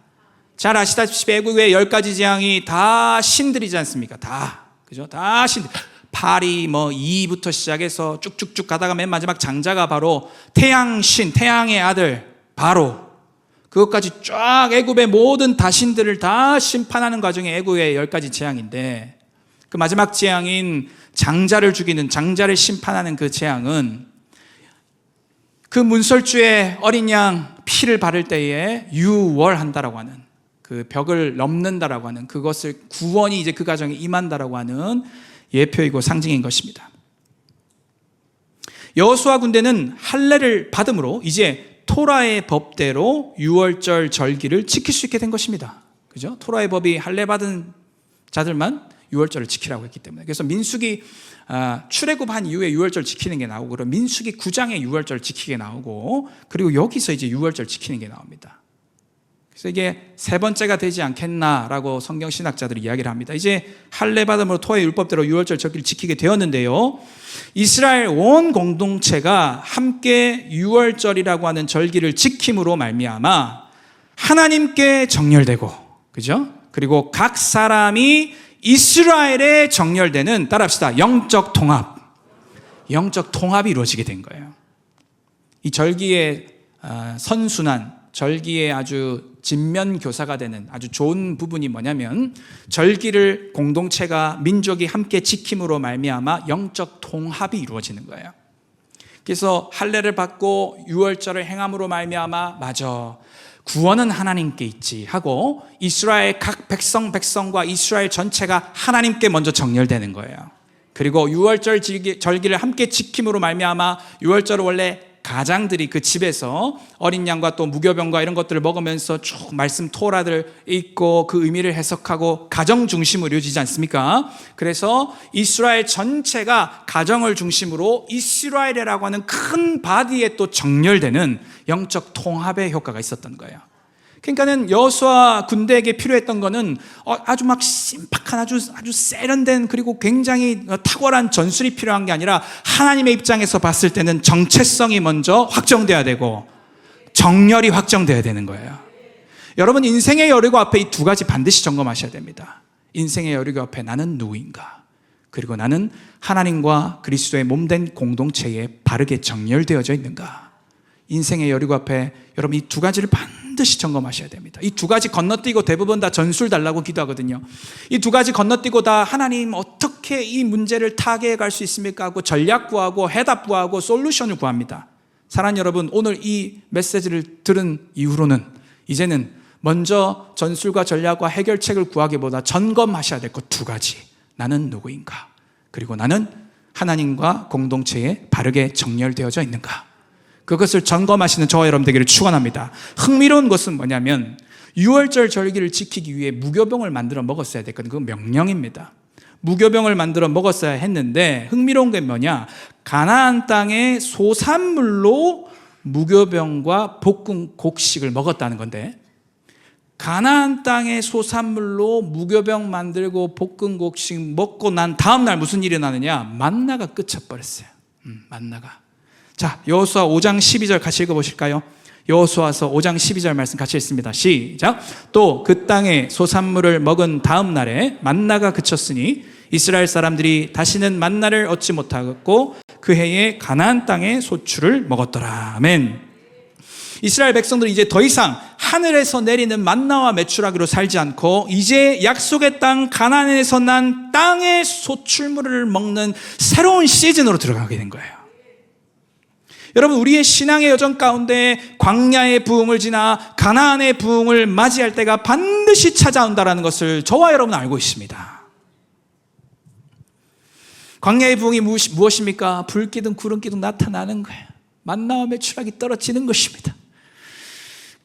잘 아시다시피 애굽의 10가지 재앙이 다 신들이지 않습니까? 다, 그죠? 다 신들. 파리, 2부터 시작해서 쭉쭉쭉 가다가 맨 마지막 장자가 바로 태양신, 태양의 아들 바로, 그것까지 쫙 애굽의 모든 다신들을 다 심판하는 과정이 애굽의 10가지 재앙인데, 그 마지막 재앙인 장자를 죽이는, 장자를 심판하는 그 재앙은 그 문설주에 어린 양 피를 바를 때에 유월한다라고 하는, 그 벽을 넘는다라고 하는, 그것을 구원이 이제 그 가정에 임한다라고 하는 예표이고 상징인 것입니다. 여호수아 군대는 할례를 받음으로 이제 토라의 법대로 유월절 절기를 지킬 수 있게 된 것입니다. 그죠? 토라의 법이 할례 받은 자들만 유월절을 지키라고 했기 때문에. 그래서 민수기 출애굽한 이후에 유월절 지키는 게 나오고, 그리고 민수기 9장에 유월절 지키게 나오고, 그리고 여기서 이제 유월절 지키는 게 나옵니다. 그래서 이게 세 번째가 되지 않겠나라고 성경 신학자들이 이야기를 합니다. 이제 할례 받음으로 토의 율법대로 유월절 절기를 지키게 되었는데요, 이스라엘 온 공동체가 함께 유월절이라고 하는 절기를 지킴으로 말미암아 하나님께 정렬되고, 그죠? 그리고 각 사람이 이스라엘에 정렬되는, 따라합시다, 영적 통합이 이루어지게 된 거예요. 이 절기의 선순환, 절기의 아주 진면교사가 되는 아주 좋은 부분이 뭐냐면, 절기를 공동체가, 민족이 함께 지킴으로 말미암아 영적 통합이 이루어지는 거예요. 그래서 할례를 받고 유월절을 행함으로 말미암아, 맞아, 구원은 하나님께 있지 하고 이스라엘 각 백성과 이스라엘 전체가 하나님께 먼저 정렬되는 거예요. 그리고 유월절 절기를 함께 지킴으로 말미암아, 유월절을 원래 가장들이 그 집에서 어린 양과 또 무교병과 이런 것들을 먹으면서 쭉 말씀 토라를 읽고 그 의미를 해석하고 가정 중심으로 이루어지지 않습니까? 그래서 이스라엘 전체가 가정을 중심으로 이스라엘이라고 하는 큰 바디에 또 정렬되는 영적 통합의 효과가 있었던 거예요. 그러니까는 여호수아 군대에게 필요했던 거는 아주 막 신박한 아주 세련된 그리고 굉장히 탁월한 전술이 필요한 게 아니라 하나님의 입장에서 봤을 때는 정체성이 먼저 확정돼야 되고 정렬이 확정돼야 되는 거예요. 여러분, 인생의 여리고 앞에 이 두 가지 반드시 점검하셔야 됩니다. 인생의 여리고 앞에 나는 누구인가, 그리고 나는 하나님과 그리스도의 몸된 공동체에 바르게 정렬되어져 있는가. 인생의 여리고 앞에 여러분 이 두 가지를 반드시 점검하셔야 됩니다. 이 두 가지 건너뛰고 대부분 다 전술 달라고 기도하거든요. 이 두 가지 건너뛰고 다 하나님 어떻게 이 문제를 타개해 갈 수 있습니까 하고 전략 구하고 해답 구하고 솔루션을 구합니다. 사랑하는 여러분, 오늘 이 메시지를 들은 이후로는 이제는 먼저 전술과 전략과 해결책을 구하기보다 점검하셔야 될 것 두 가지. 나는 누구인가, 그리고 나는 하나님과 공동체에 바르게 정렬되어져 있는가. 그것을 점검하시는 저와 여러분 되기를 축원합니다. 흥미로운 것은 뭐냐면 6월절 절기를 지키기 위해 무교병을 만들어 먹었어야 됐거든요. 그건 명령입니다. 무교병을 만들어 먹었어야 했는데 흥미로운 게 뭐냐, 가나안 땅의 소산물로 무교병과 볶은 곡식을 먹었다는 건데, 가나안 땅의 소산물로 무교병 만들고 볶은 곡식 먹고 난 다음 날 무슨 일이 나느냐, 만나가 끝쳐버렸어요. 만나가. 자, 여호수아 5장 12절 같이 읽어보실까요? 여호수아서 5장 12절 말씀 같이 읽습니다. 시작. 또 그 땅의 소산물을 먹은 다음 날에 만나가 그쳤으니 이스라엘 사람들이 다시는 만나를 얻지 못하고 그 해에 가나안 땅의 소출을 먹었더라. 아멘. 이스라엘 백성들은 이제 더 이상 하늘에서 내리는 만나와 메추라기로 살지 않고 이제 약속의 땅 가나안에서 난 땅의 소출물을 먹는 새로운 시즌으로 들어가게 된 거예요. 여러분, 우리의 신앙의 여정 가운데 광야의 부흥을 지나 가나안의 부흥을 맞이할 때가 반드시 찾아온다는 것을 저와 여러분은 알고 있습니다. 광야의 부흥이 무엇입니까? 불기둥 구름기둥 나타나는 거예요. 만나와 메추라기 떨어지는 것입니다.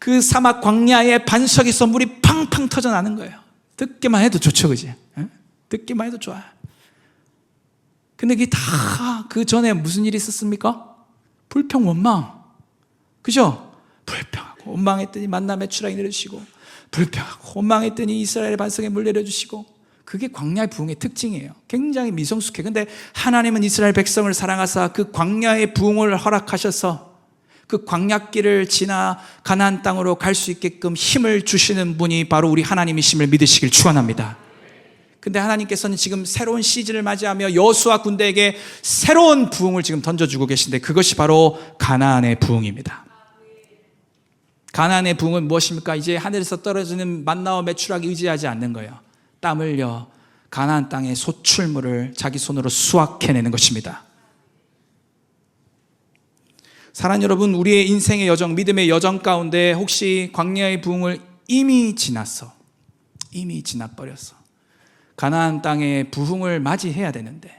그 사막 광야의 반석에서 물이 팡팡 터져나는 거예요. 듣기만 해도 좋죠, 그지? 듣기만 해도 좋아요. 근데 그게 다 그 전에 무슨 일이 있었습니까? 불평 원망, 그죠? 불평하고 원망했더니 만나 메추라기 내려주시고, 불평하고 원망했더니 이스라엘의 반석에 물 내려주시고. 그게 광야의 부흥의 특징이에요. 굉장히 미성숙해. 근데 하나님은 이스라엘 백성을 사랑하사 그 광야의 부흥을 허락하셔서 그 광야길을 지나 가나안 땅으로 갈 수 있게끔 힘을 주시는 분이 바로 우리 하나님이심을 믿으시길 축원합니다. 근데 하나님께서는 지금 새로운 시즌을 맞이하며 여호수아 군대에게 새로운 부흥을 지금 던져주고 계신데, 그것이 바로 가나안의 부흥입니다. 가나안의 부흥은 무엇입니까? 이제 하늘에서 떨어지는 만나와 메추라기 의지하지 않는 거예요. 땀 흘려 가나안 땅의 소출물을 자기 손으로 수확해내는 것입니다. 사랑하는 여러분, 우리의 인생의 여정, 믿음의 여정 가운데 혹시 광야의 부흥을 이미 지나버렸어. 가나안 땅의 부흥을 맞이해야 되는데,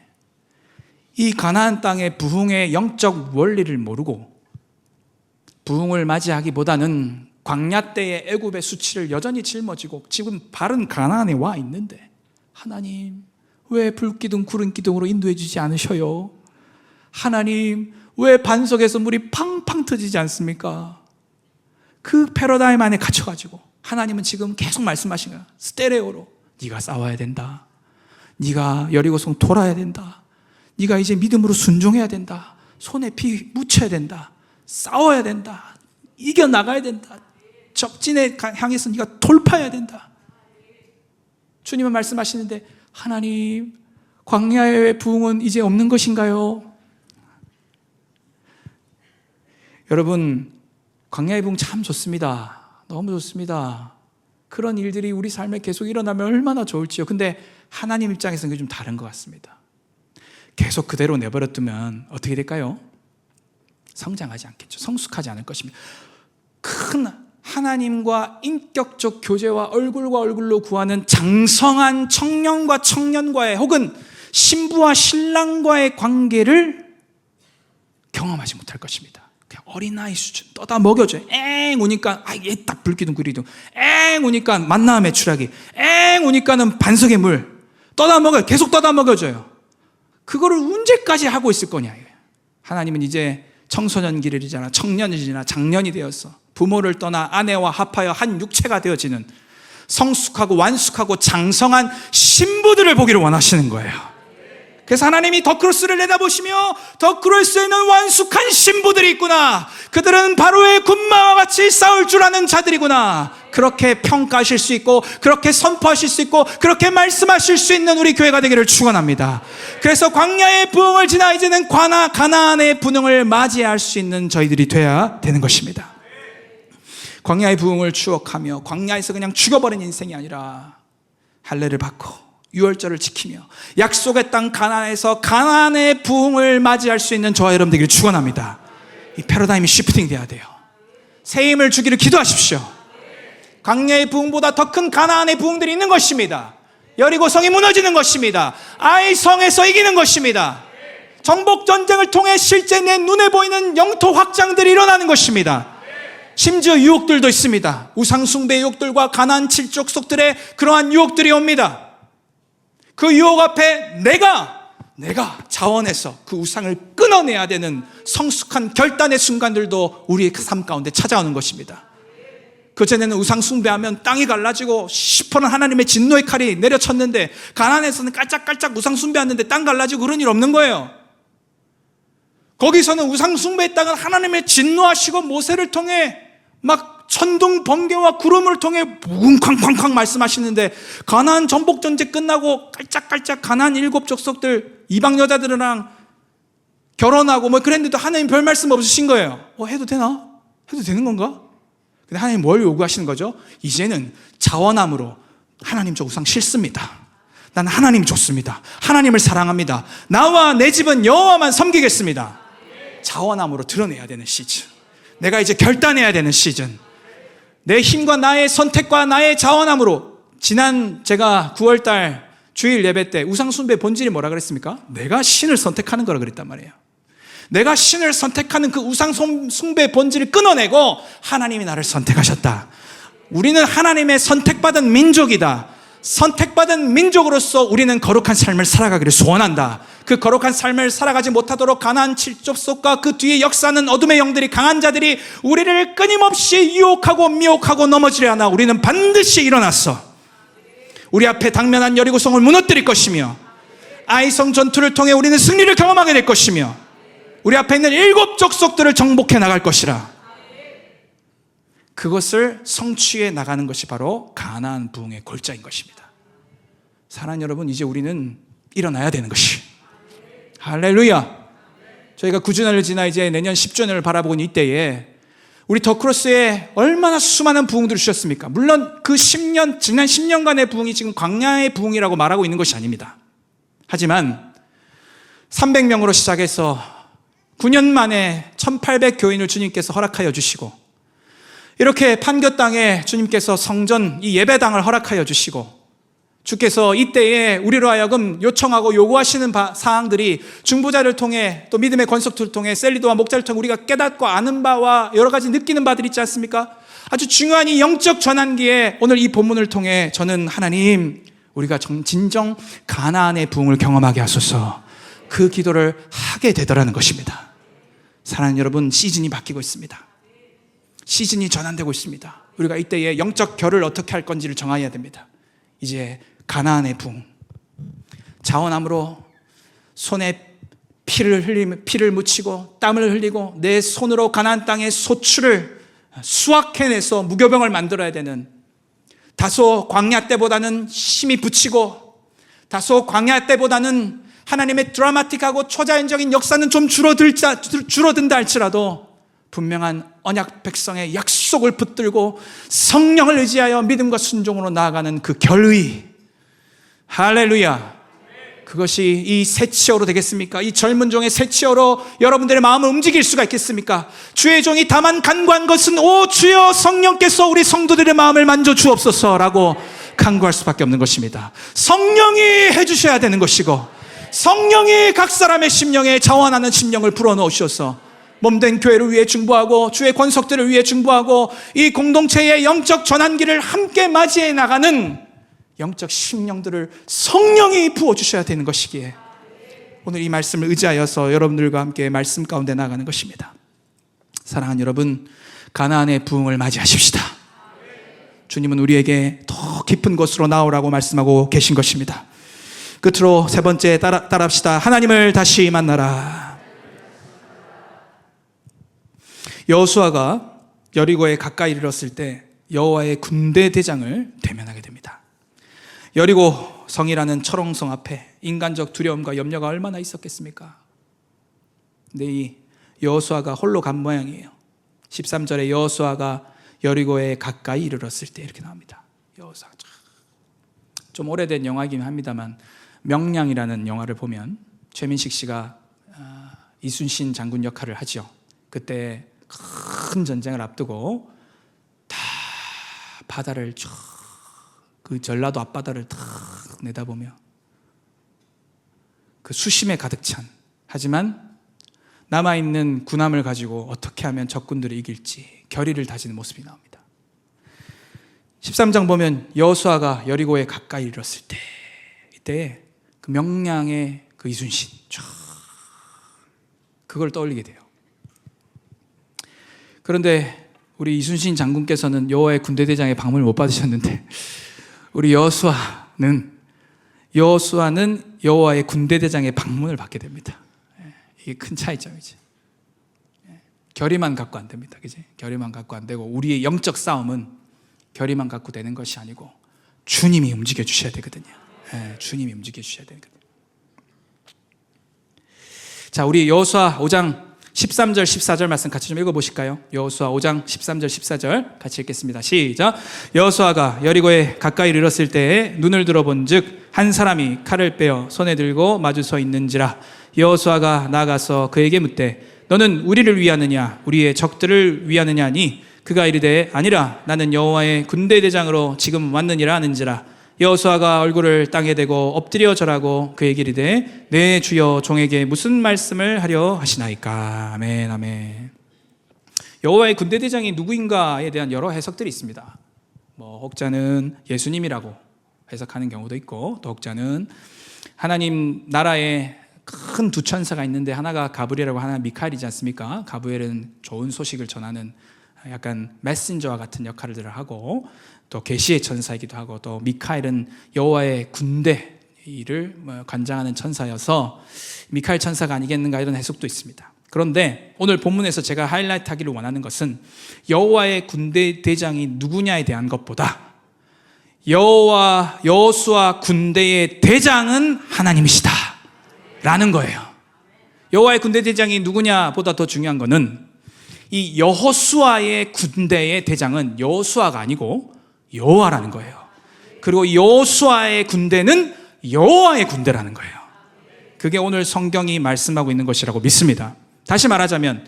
이 가나안 땅의 부흥의 영적 원리를 모르고 부흥을 맞이하기보다는 광야 때의 애굽의 수치를 여전히 짊어지고 지금 바른 가나안에 와 있는데, 하나님 왜 불기둥 구름기둥으로 인도해 주지 않으셔요? 하나님 왜 반석에서 물이 팡팡 터지지 않습니까? 그 패러다임 안에 갇혀가지고 하나님은 지금 계속 말씀하신 거야. 스테레오로 네가 싸워야 된다. 네가 여리고성 돌아야 된다. 네가 이제 믿음으로 순종해야 된다. 손에 피 묻혀야 된다. 싸워야 된다. 이겨나가야 된다. 적진에 향해서 네가 돌파해야 된다. 주님은 말씀하시는데, 하나님 광야의 부흥은 이제 없는 것인가요? 여러분, 광야의 부흥 참 좋습니다. 너무 좋습니다. 그런 일들이 우리 삶에 계속 일어나면 얼마나 좋을지요. 근데 하나님 입장에서는 그게 좀 다른 것 같습니다. 계속 그대로 내버려두면 어떻게 될까요? 성장하지 않겠죠. 성숙하지 않을 것입니다. 큰 하나님과 인격적 교제와 얼굴과 얼굴로 구하는 장성한 청년과 청년과의, 혹은 신부와 신랑과의 관계를 경험하지 못할 것입니다. 그냥 어린아이 수준 떠다 먹여줘요. 엥 오니까 얘 딱 불기둥 구리둥, 엥 오니까 만나 메추라기, 엥 오니까는 반석의 물 떠다 먹어요. 계속 떠다 먹여줘요. 그거를 언제까지 하고 있을 거냐. 하나님은 이제 청소년기를 지나 청년이 지나 장년이 되어서 부모를 떠나 아내와 합하여 한 육체가 되어지는 성숙하고 완숙하고 장성한 신부들을 보기를 원하시는 거예요. 그래서 하나님이 더 크로스를 내다보시며 더 크로스에는 완숙한 신부들이 있구나, 그들은 바로의 군마와 같이 싸울 줄 아는 자들이구나, 그렇게 평가하실 수 있고 그렇게 선포하실 수 있고 그렇게 말씀하실 수 있는 우리 교회가 되기를 축원합니다. 그래서 광야의 부흥을 지나 이제는 가나안의 부흥을 맞이할 수 있는 저희들이 돼야 되는 것입니다. 광야의 부흥을 추억하며 광야에서 그냥 죽어버린 인생이 아니라 할례를 받고 유월절을 지키며 약속의 땅 가나안에서 가나안의 부흥을 맞이할 수 있는 저와 여러분 되기를 축원합니다. 이 패러다임이 시프팅 돼야 돼요. 새 힘을 주기를 기도하십시오. 광야의 부흥보다 더 큰 가나안의 부흥들이 있는 것입니다. 여리고성이 무너지는 것입니다. 아이 성에서 이기는 것입니다. 정복 전쟁을 통해 실제 내 눈에 보이는 영토 확장들이 일어나는 것입니다. 심지어 유혹들도 있습니다. 우상 숭배 유혹들과 가나안 7족속들의 그러한 유혹들이 옵니다. 그 유혹 앞에 내가 자원해서 그 우상을 끊어내야 되는 성숙한 결단의 순간들도 우리의 삶 가운데 찾아오는 것입니다. 그전에는 우상 숭배하면 땅이 갈라지고 시퍼런 하나님의 진노의 칼이 내려쳤는데, 가나안에서는 깔짝깔짝 우상 숭배하는데 땅 갈라지고 그런 일 없는 거예요. 거기서는 우상 숭배의 땅은 하나님의 진노하시고 모세를 통해 막 천둥 번개와 구름을 통해 뭉쾅쾅쾅 말씀하시는데, 가나안 전복 전쟁 끝나고 깔짝깔짝 가나안 7족속들 이방 여자들이랑 결혼하고 뭐 그랬는데도 하나님 별 말씀 없으신 거예요. 해도 되나? 해도 되는 건가? 근데 하나님 뭘 요구하시는 거죠? 이제는 자원함으로 하나님 저 우상 싫습니다. 난 하나님 좋습니다. 하나님을 사랑합니다. 나와 내 집은 여호와만 섬기겠습니다. 자원함으로 드러내야 되는 시즌. 내가 이제 결단해야 되는 시즌. 내 힘과 나의 선택과 나의 자원함으로. 지난 제가 9월달 주일 예배 때 우상 숭배 본질이 뭐라 그랬습니까? 내가 신을 선택하는 거라 그랬단 말이에요. 내가 신을 선택하는 그 우상 숭배 본질을 끊어내고 하나님이 나를 선택하셨다. 우리는 하나님의 선택받은 민족이다. 선택받은 민족으로서 우리는 거룩한 삶을 살아가기를 소원한다. 그 거룩한 삶을 살아가지 못하도록 가나안 7족속과 그 뒤에 역사하는 어둠의 영들이, 강한 자들이 우리를 끊임없이 유혹하고 미혹하고 넘어지려 하나 우리는 반드시 일어났어 우리 앞에 당면한 여리고성을 무너뜨릴 것이며, 아이성 전투를 통해 우리는 승리를 경험하게 될 것이며, 우리 앞에 있는 7족속들을 정복해 나갈 것이라. 그것을 성취해 나가는 것이 바로 가나안 부흥의 골자인 것입니다. 사랑하는 여러분, 이제 우리는 일어나야 되는 것이. 할렐루야. 저희가 9주년을 지나 이제 내년 10주년을 바라보고 있는 이때에 우리 더 크로스에 얼마나 수많은 부흥들을 주셨습니까? 물론 그 지난 10년간의 부흥이 지금 광야의 부흥이라고 말하고 있는 것이 아닙니다. 하지만 300명으로 시작해서 9년 만에 1800교인을 주님께서 허락하여 주시고, 이렇게 판교 땅에 주님께서 성전, 이 예배당을 허락하여 주시고, 주께서 이때에 우리로 하여금 요청하고 요구하시는 사항들이 중보자를 통해 또 믿음의 권속들을 통해 셀리도와 목자를 통해 우리가 깨닫고 아는 바와 여러 가지 느끼는 바들이 있지 않습니까? 아주 중요한 이 영적 전환기에 오늘 이 본문을 통해 저는 하나님, 우리가 진정 가나안의 부흥을 경험하게 하소서, 그 기도를 하게 되더라는 것입니다. 사랑하는 여러분, 시즌이 바뀌고 있습니다. 시즌이 전환되고 있습니다. 우리가 이때에 영적 결을 어떻게 할 건지를 정해야 됩니다. 이제 가나안의 부흥, 자원함으로 손에 피를 묻히고 땀을 흘리고 내 손으로 가나안 땅의 소출을 수확해내서 무교병을 만들어야 되는, 다소 광야 때보다는 힘이 붙이고 다소 광야 때보다는 하나님의 드라마틱하고 초자연적인 역사는 좀 줄어든다 할지라도 분명한 언약 백성의 약속을 붙들고 성령을 의지하여 믿음과 순종으로 나아가는 그 결의, 할렐루야. 그것이 이 새치어로 되겠습니까? 이 젊은 종의 새치어로 여러분들의 마음을 움직일 수가 있겠습니까? 주의 종이 다만 간구한 것은 오 주여 성령께서 우리 성도들의 마음을 만져 주옵소서라고 간구할 수밖에 없는 것입니다. 성령이 해주셔야 되는 것이고, 성령이 각 사람의 심령에 자원하는 심령을 불어넣으셔서 몸된 교회를 위해 중보하고 주의 권속들을 위해 중보하고 이 공동체의 영적 전환기를 함께 맞이해 나가는 영적 심령들을 성령이 부어주셔야 되는 것이기에 오늘 이 말씀을 의지하여서 여러분들과 함께 말씀 가운데 나가는 것입니다. 사랑하는 여러분, 가나안의 부흥을 맞이하십시다. 주님은 우리에게 더 깊은 곳으로 나오라고 말씀하고 계신 것입니다. 끝으로 세 번째 따라합시다. 하나님을 다시 만나라. 여호수아가 여리고에 가까이 이르렀을 때 여호와의 군대 대장을 대면하게 됩니다. 여리고 성이라는 철옹성 앞에 인간적 두려움과 염려가 얼마나 있었겠습니까? 근데 이 여호수아가 홀로 간 모양이에요. 13절에 여호수아가 여리고에 가까이 이르렀을 때 이렇게 나옵니다. 여호수아. 좀 오래된 영화이긴 합니다만 명량이라는 영화를 보면 최민식 씨가 이순신 장군 역할을 하죠. 그때 큰 전쟁을 앞두고 다 바다를 쭉, 그 전라도 앞바다를 탁 내다보며 그 수심에 가득 찬, 하지만 남아있는 군함을 가지고 어떻게 하면 적군들을 이길지 결의를 다지는 모습이 나옵니다. 13장 보면 여호수아가 여리고에 가까이 이르렀을 때, 이때 그 명량의 그 이순신 쫙 그걸 떠올리게 돼요. 그런데 우리 이순신 장군께서는 여호와의 군대대장의 방문을 못 받으셨는데 우리 여호수아는 여호와의 군대대장의 방문을 받게 됩니다. 이게 큰 차이점이지. 결의만 갖고 안 됩니다. 그지? 결의만 갖고 안 되고 우리의 영적 싸움은 결의만 갖고 되는 것이 아니고 주님이 움직여 주셔야 되거든요. 주님이 움직여 주셔야 되거든요. 자, 우리 여호수아 5장 13절 14절 말씀 같이 좀 읽어보실까요? 여호수아 5장 13절 14절 같이 읽겠습니다. 시작. 여호수아가 여리고에 가까이 이르렀을 때에 눈을 들어본 즉 한 사람이 칼을 빼어 손에 들고 마주 서 있는지라. 여호수아가 나아가서 그에게 묻되 너는 우리를 위하느냐 우리의 적들을 위하느냐 하니 그가 이르되 아니라 나는 여호와의 군대대장으로 지금 왔느니라 하는지라. 여호수아가 얼굴을 땅에 대고 엎드려 절하고 그에게 이르되 내 주여 종에게 무슨 말씀을 하려 하시나이까. 아멘 아멘. 여호와의 군대대장이 누구인가에 대한 여러 해석들이 있습니다. 혹자는 예수님이라고 해석하는 경우도 있고, 또 혹자는 하나님 나라에 큰 두 천사가 있는데 하나가 가브리엘이라고 하나가 미카엘이지 않습니까? 가브리엘은 좋은 소식을 전하는 약간 메신저와 같은 역할을 하고, 또 계시의 천사이기도 하고, 또 미카엘은 여호와의 군대 일을 관장하는 천사여서 미카엘 천사가 아니겠는가 이런 해석도 있습니다. 그런데 오늘 본문에서 제가 하이라이트 하기를 원하는 것은 여호와의 군대 대장이 누구냐에 대한 것보다 여호수아 군대의 대장은 하나님이시다 라는 거예요. 여호와의 군대 대장이 누구냐보다 더 중요한 것은 이 여호수아의 군대의 대장은 여호수아가 아니고 여호와라는 거예요. 그리고 여호수아의 군대는 여호와의 군대라는 거예요. 그게 오늘 성경이 말씀하고 있는 것이라고 믿습니다. 다시 말하자면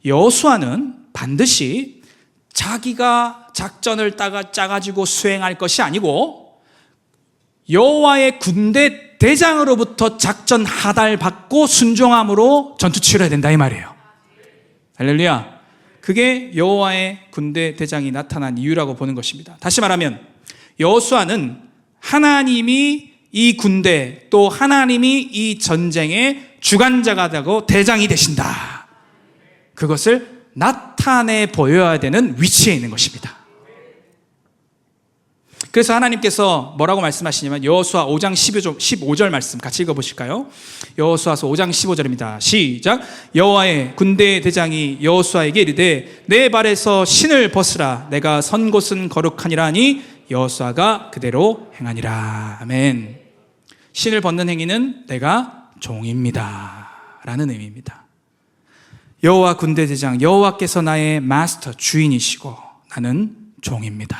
여호수아는 반드시 자기가 작전을 짜가지고 수행할 것이 아니고 여호와의 군대 대장으로부터 작전 하달받고 순종함으로 전투 치러야 된다 이 말이에요. 할렐루야. 그게 여호와의 군대 대장이 나타난 이유라고 보는 것입니다. 다시 말하면 여호수아는 하나님이 이 군대 또 하나님이 이 전쟁의 주관자가 되고 대장이 되신다. 그것을 나타내 보여야 되는 위치에 있는 것입니다. 그래서 하나님께서 뭐라고 말씀하시냐면 여호수아 5장 15절 말씀 같이 읽어보실까요? 여호수아서 5장 15절입니다. 시작. 여호와의 군대 대장이 여호수아에게 이르되 내 발에서 신을 벗으라. 내가 선 곳은 거룩하니라 하니 여호수아가 그대로 행하니라. 아멘. 신을 벗는 행위는 내가 종입니다 라는 의미입니다. 여호와 군대대장, 여호와께서 나의 마스터 주인이시고 나는 종입니다.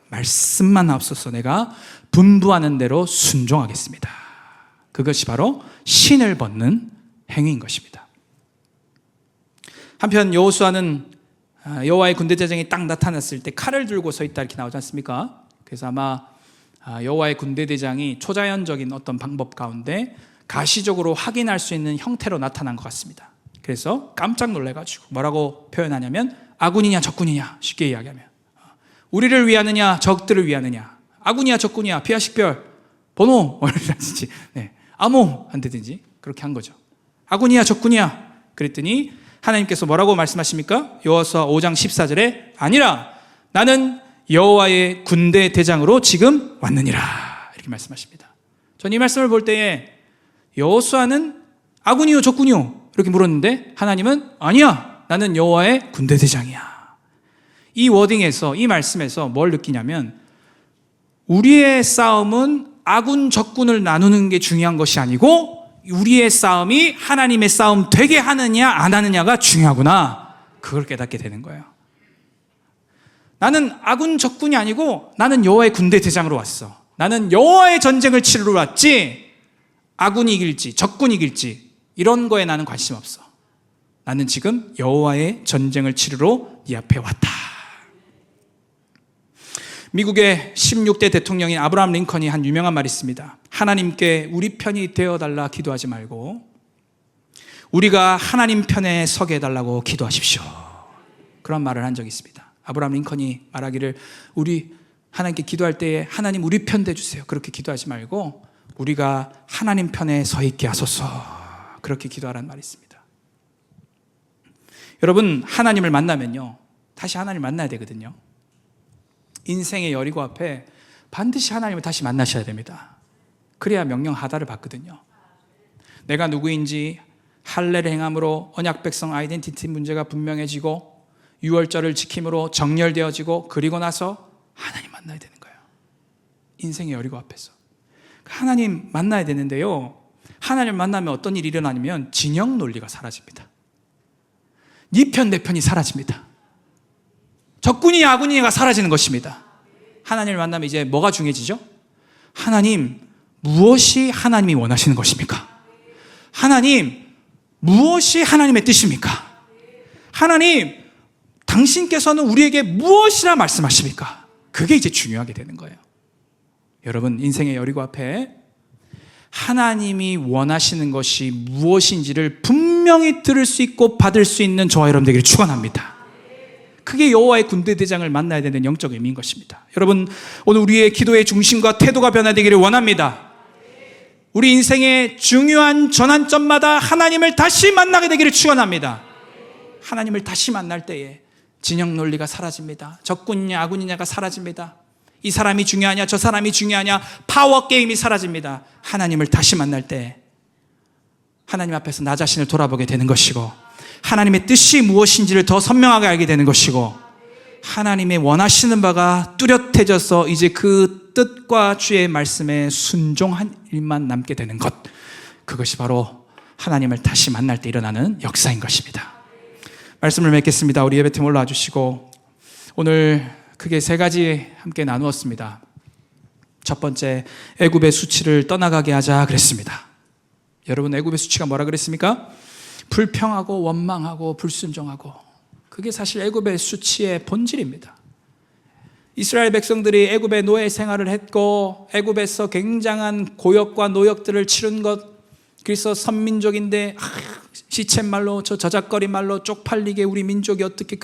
말씀만 앞서서 내가 분부하는 대로 순종하겠습니다. 그것이 바로 신을 벗는 행위인 것입니다. 한편 여호수아는 여호와의 군대대장이 딱 나타났을 때 칼을 들고 서 있다 이렇게 나오지 않습니까? 그래서 아마 여호와의 군대대장이 초자연적인 어떤 방법 가운데 가시적으로 확인할 수 있는 형태로 나타난 것 같습니다. 그래서 깜짝 놀래가지고 뭐라고 표현하냐면 아군이냐 적군이냐 쉽게 이야기하면 우리를 위하느냐 적들을 위하느냐 아군이야 적군이야 피아식별 번호 뭐라든지 암호 한다든지 그렇게 한 거죠. 아군이야 적군이야 그랬더니 하나님께서 뭐라고 말씀하십니까? 여호수아 5장 14절에 아니라 나는 여호와의 군대 대장으로 지금 왔느니라 이렇게 말씀하십니다. 전 이 말씀을 볼 때에 여호수아는 아군이요 적군이요 이렇게 물었는데 하나님은 아니야 나는 여호와의 군대 대장이야. 이 워딩에서 이 말씀에서 뭘 느끼냐면 우리의 싸움은 아군 적군을 나누는 게 중요한 것이 아니고 우리의 싸움이 하나님의 싸움 되게 하느냐 안 하느냐가 중요하구나. 그걸 깨닫게 되는 거예요. 나는 아군 적군이 아니고 나는 여호와의 군대 대장으로 왔어. 나는 여호와의 전쟁을 치르러 왔지 아군이 이길지 적군이 이길지 이런 거에 나는 관심 없어. 나는 지금 여호와의 전쟁을 치르러 네 앞에 왔다. 미국의 16대 대통령인 아브라함 링컨이 한 유명한 말이 있습니다. 하나님께 우리 편이 되어달라 기도하지 말고 우리가 하나님 편에 서게 해달라고 기도하십시오. 그런 말을 한 적이 있습니다. 아브라함 링컨이 말하기를 우리 하나님께 기도할 때에 하나님 우리 편 돼주세요. 그렇게 기도하지 말고 우리가 하나님 편에 서 있게 하소서. 그렇게 기도하라는 말이 있습니다. 여러분 하나님을 만나면요 다시 하나님을 만나야 되거든요. 인생의 여리고 앞에 반드시 하나님을 다시 만나셔야 됩니다. 그래야 명령 하다를 받거든요. 내가 누구인지 할례를 행함으로 언약 백성 아이덴티티 문제가 분명해지고 유월절을 지킴으로 정렬되어지고 그리고 나서 하나님 만나야 되는 거예요. 인생의 여리고 앞에서 하나님 만나야 되는데요 하나님 만나면 어떤 일이 일어나냐면 진영 논리가 사라집니다. 네 편 내 편이 사라집니다. 적군이 아군이가 사라지는 것입니다. 하나님을 만나면 이제 뭐가 중요해지죠? 하나님 무엇이 하나님이 원하시는 것입니까? 하나님 무엇이 하나님의 뜻입니까? 하나님 당신께서는 우리에게 무엇이라 말씀하십니까? 그게 이제 중요하게 되는 거예요. 여러분 인생의 여리고 앞에 하나님이 원하시는 것이 무엇인지를 분명히 들을 수 있고 받을 수 있는 저와 여러분 되기를 축원합니다. 그게 여호와의 군대 대장을 만나야 되는 영적 의미인 것입니다. 여러분 오늘 우리의 기도의 중심과 태도가 변화되기를 원합니다. 우리 인생의 중요한 전환점마다 하나님을 다시 만나게 되기를 축원합니다. 하나님을 다시 만날 때에 진영 논리가 사라집니다. 적군이냐 아군이냐가 사라집니다. 이 사람이 중요하냐 저 사람이 중요하냐 파워 게임이 사라집니다. 하나님을 다시 만날 때 하나님 앞에서 나 자신을 돌아보게 되는 것이고 하나님의 뜻이 무엇인지를 더 선명하게 알게 되는 것이고 하나님의 원하시는 바가 뚜렷해져서 이제 그 뜻과 주의 말씀에 순종한 일만 남게 되는 것, 그것이 바로 하나님을 다시 만날 때 일어나는 역사인 것입니다. 말씀을 맺겠습니다. 우리 예배팀 올라와 주시고 오늘 크게 세 가지 함께 나누었습니다. 첫 번째, 애굽의 수치를 떠나가게 하자 그랬습니다. 여러분 애굽의 수치가 뭐라 그랬습니까? 불평하고 원망하고 불순종하고, 그게 사실 애굽의 수치의 본질입니다. 이스라엘 백성들이 애굽의 노예 생활을 했고 애굽에서 굉장한 고역과 노역들을 치른 것, 그래서 선민족인데 시쳇말로 저 저작거리 말로 쪽팔리게 우리 민족이 어떻게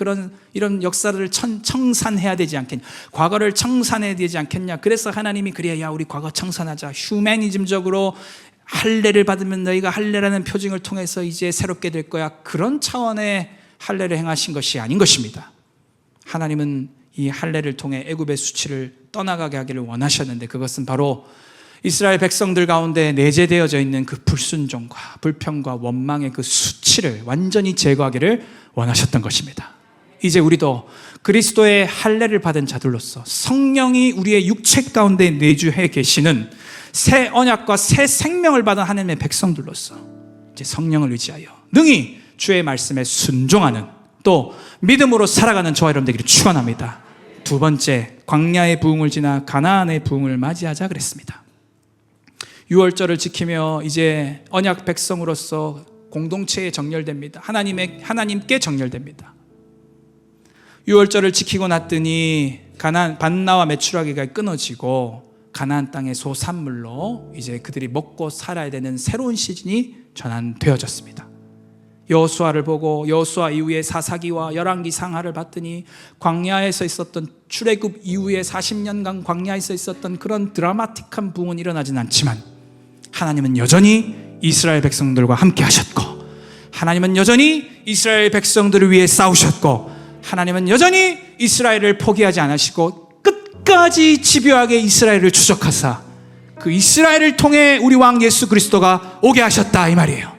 이런 역사를 청산해야 되지 않겠냐, 과거를 청산해야 되지 않겠냐. 그래서 하나님이 그래 야 우리 과거 청산하자, 휴머니즘적으로 할례를 받으면 너희가 할례라는 표징을 통해서 이제 새롭게 될 거야, 그런 차원의 할례를 행하신 것이 아닌 것입니다. 하나님은 이 할례를 통해 애굽의 수치를 떠나가게 하기를 원하셨는데, 그것은 바로 이스라엘 백성들 가운데 내재되어져 있는 그 불순종과 불평과 원망의 그 수치를 완전히 제거하기를 원하셨던 것입니다. 이제 우리도 그리스도의 할례를 받은 자들로서 성령이 우리의 육체 가운데 내주해 계시는 새 언약과 새 생명을 받은 하나님의 백성들로서 이제 성령을 의지하여 능히 주의 말씀에 순종하는, 또 믿음으로 살아가는 저와 여러분 되기를 축원합니다. 두 번째, 광야의 부흥을 지나 가나안의 부흥을 맞이하자 그랬습니다. 유월절을 지키며 이제 언약 백성으로서 공동체에 정렬됩니다. 하나님께 정렬됩니다. 유월절을 지키고 났더니 반나와 메추라기가 끊어지고 가나안 땅의 소산물로 이제 그들이 먹고 살아야 되는 새로운 시즌이 전환되어졌습니다. 여호수아를 보고 여호수아 이후에 사사기와 열왕기 상하를 봤더니 광야에서 있었던, 출애굽 이후에 40년간 광야에서 있었던 그런 드라마틱한 부흥은 일어나진 않지만 하나님은 여전히 이스라엘 백성들과 함께 하셨고 하나님은 여전히 이스라엘 백성들을 위해 싸우셨고, 하나님은 여전히 이스라엘을 포기하지 않으시고 끝까지 집요하게 이스라엘을 추적하사 그 이스라엘을 통해 우리 왕 예수 그리스도가 오게 하셨다, 이 말이에요.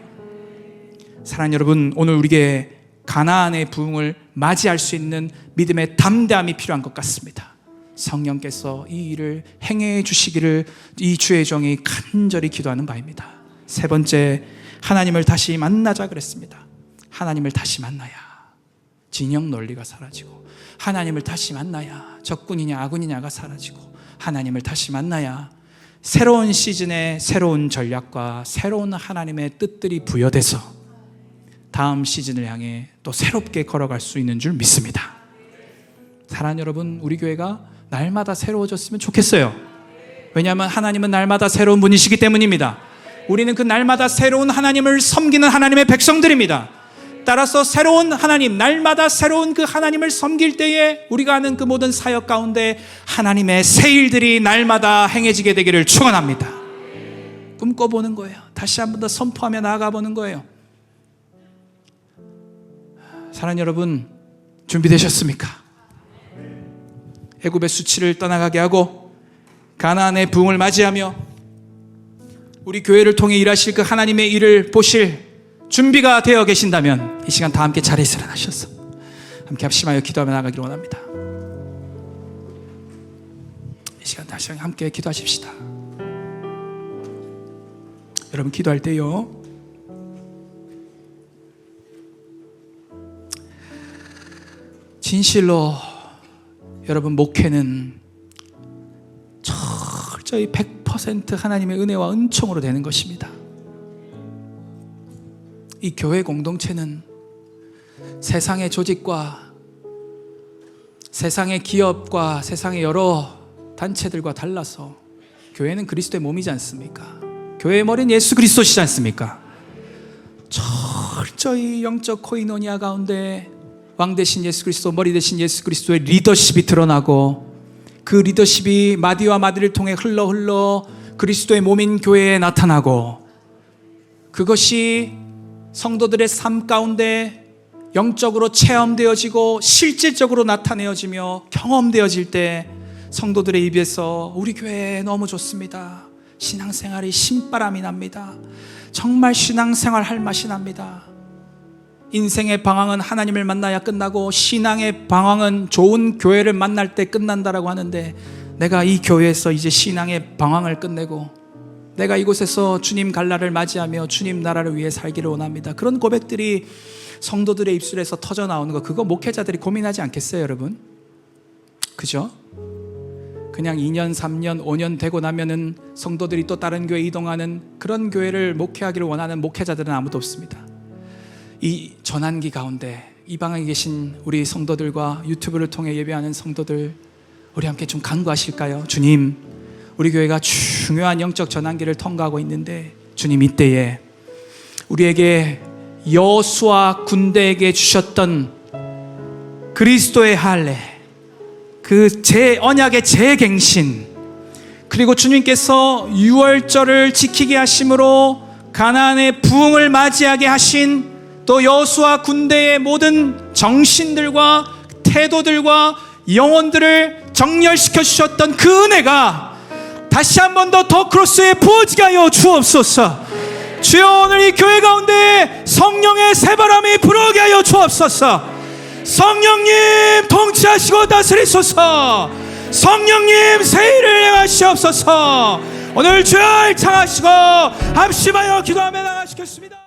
사랑하는 여러분, 오늘 우리에게 가나안의 부흥을 맞이할 수 있는 믿음의 담대함이 필요한 것 같습니다. 성령께서 이 일을 행해 주시기를 이 주의 종이 간절히 기도하는 바입니다. 세 번째, 하나님을 다시 만나자 그랬습니다. 하나님을 다시 만나야 진영 논리가 사라지고, 하나님을 다시 만나야 적군이냐 아군이냐가 사라지고, 하나님을 다시 만나야 새로운 시즌의 새로운 전략과 새로운 하나님의 뜻들이 부여돼서 다음 시즌을 향해 또 새롭게 걸어갈 수 있는 줄 믿습니다. 사랑하는 여러분, 우리 교회가 날마다 새로워졌으면 좋겠어요. 왜냐하면 하나님은 날마다 새로운 분이시기 때문입니다. 우리는 그 날마다 새로운 하나님을 섬기는 하나님의 백성들입니다. 따라서 새로운 하나님, 날마다 새로운 그 하나님을 섬길 때에 우리가 하는 그 모든 사역 가운데 하나님의 새 일들이 날마다 행해지게 되기를 축원합니다. 꿈꿔보는 거예요. 다시 한 번 더 선포하며 나아가보는 거예요. 사랑하는 여러분, 준비되셨습니까? 애굽의 수치를 떠나가게 하고 가나안의 부흥을 맞이하며 우리 교회를 통해 일하실 그 하나님의 일을 보실 준비가 되어 계신다면 이 시간 다 함께 자리에서 일어나셔서 함께 합심하여 기도하며 나가기를 원합니다. 이 시간 다시 함께 기도하십시다. 여러분, 기도할 때요, 진실로 여러분, 목회는 철저히 100% 하나님의 은혜와 은총으로 되는 것입니다. 이 교회 공동체는 세상의 조직과 세상의 기업과 세상의 여러 단체들과 달라서 교회는 그리스도의 몸이지 않습니까? 교회의 머리는 예수 그리스도시지 않습니까? 철저히 영적 코이노니아 가운데 왕 되신 예수 그리스도, 머리 되신 예수 그리스도의 리더십이 드러나고, 그 리더십이 마디와 마디를 통해 흘러 그리스도의 몸인 교회에 나타나고, 그것이 성도들의 삶 가운데 영적으로 체험되어지고 실질적으로 나타내어지며 경험되어질 때 성도들의 입에서 우리 교회 너무 좋습니다, 신앙생활이 신바람이 납니다, 정말 신앙생활 할 맛이 납니다, 인생의 방황은 하나님을 만나야 끝나고 신앙의 방황은 좋은 교회를 만날 때 끝난다라고 하는데, 내가 이 교회에서 이제 신앙의 방황을 끝내고 내가 이곳에서 주님 갈날을 맞이하며 주님 나라를 위해 살기를 원합니다. 그런 고백들이 성도들의 입술에서 터져 나오는 거, 그거 목회자들이 고민하지 않겠어요, 여러분? 그죠? 그냥 2년, 3년, 5년 되고 나면은 성도들이 또 다른 교회 이동하는 그런 교회를 목회하기를 원하는 목회자들은 아무도 없습니다. 이 전환기 가운데 이 방에 계신 우리 성도들과 유튜브를 통해 예배하는 성도들, 우리 함께 좀 간구하실까요? 주님, 우리 교회가 중요한 영적 전환기를 통과하고 있는데, 주님, 이때에 우리에게 여호수아 군대에게 주셨던 그리스도의 할례, 그 제 언약의 재갱신, 그리고 주님께서 유월절을 지키게 하심으로 가나안의 부흥을 맞이하게 하신 또 여호수아 군대의 모든 정신들과 태도들과 영혼들을 정렬시켜 주셨던 그 은혜가 다시 한 번 더 크로스에 부어지게 하여 주옵소서. 주여, 오늘 이 교회 가운데 성령의 새바람이 불어오게 하여 주옵소서. 성령님 통치하시고 다스리소서. 성령님 새 일을 행하시옵소서. 오늘 주여 창하시고 합심하여 기도하며 나가시겠습니다.